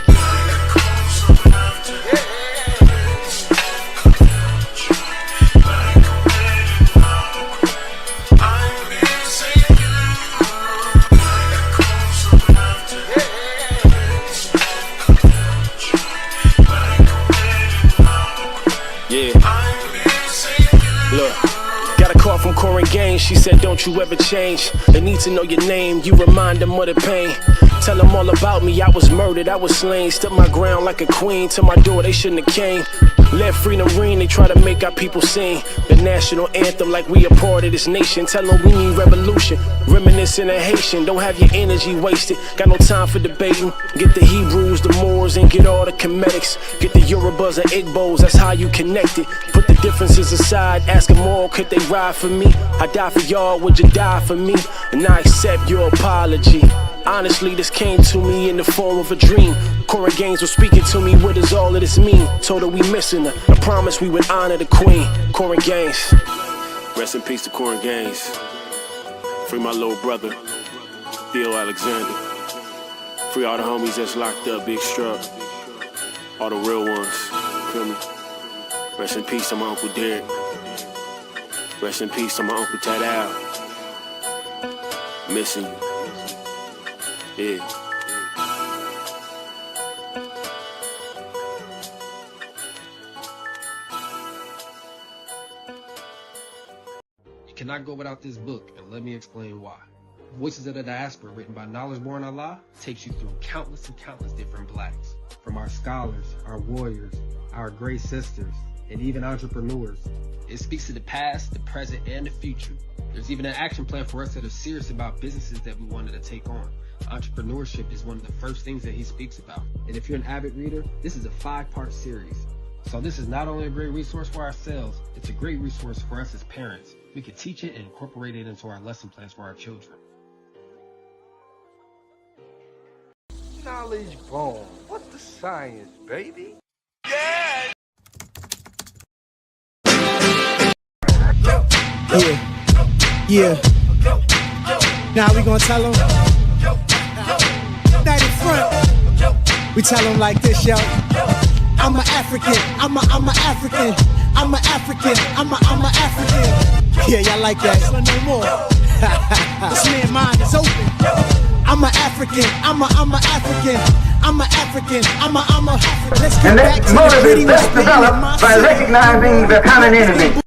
From Corin Gaines, she said don't you ever change. They need to know your name, you remind them of the pain. Tell them all about me, I was murdered, I was slain. Stood my ground like a queen, to my door they shouldn't have came. Let freedom ring, they try to make our people sing the national anthem like we a part of this nation. Tell them we need revolution, reminiscing of Haitian. Don't have your energy wasted, got no time for debating. Get the Hebrews, the Moors, and get all the Comedics. Get the Yorubas and Igbos, that's how you connect it. Put the differences aside, ask them all, could they ride for me? I die for y'all, would you die for me? And I accept your apology. Honestly, this came to me in the form of a dream. Corin Gaines was speaking to me, what does all of this mean? Told her we missing her, I promised we would honor the queen. Corin Gaines. Rest in peace to Corin Gaines. Free my little brother, Theo Alexander. Free all the homies that's locked up, Big Struck. All the real ones, feel me? Rest in peace to my Uncle Derek. Rest in peace to my Uncle Ted Al. Missing you. Yeah. You cannot go without this book, and let me explain why. Voices of the Diaspora, written by Knowledge Born Allah, takes you through countless and countless different blacks. From our scholars, our warriors, our great sisters, and even entrepreneurs. It speaks to the past, the present, and the future. There's even an action plan for us that are serious about businesses that we wanted to take on. Entrepreneurship is one of the first things that he speaks about. And if you're an avid reader, this is a 5-part series. So this is not only a great resource for ourselves, it's a great resource for us as parents. We can teach it and incorporate it into our lesson plans for our children. Knowledge born. What's the science, baby? Yeah. Now we gonna tell them. That in front. We tell them like this, yo. I'm an African. I'm a African. I'm an African. I'm a African. Yeah, y'all like that? No more. This man's mind is open. I'm an African. I'm a African. I'm an African. I'm a. Let's get back to the best developed by recognizing the common enemy.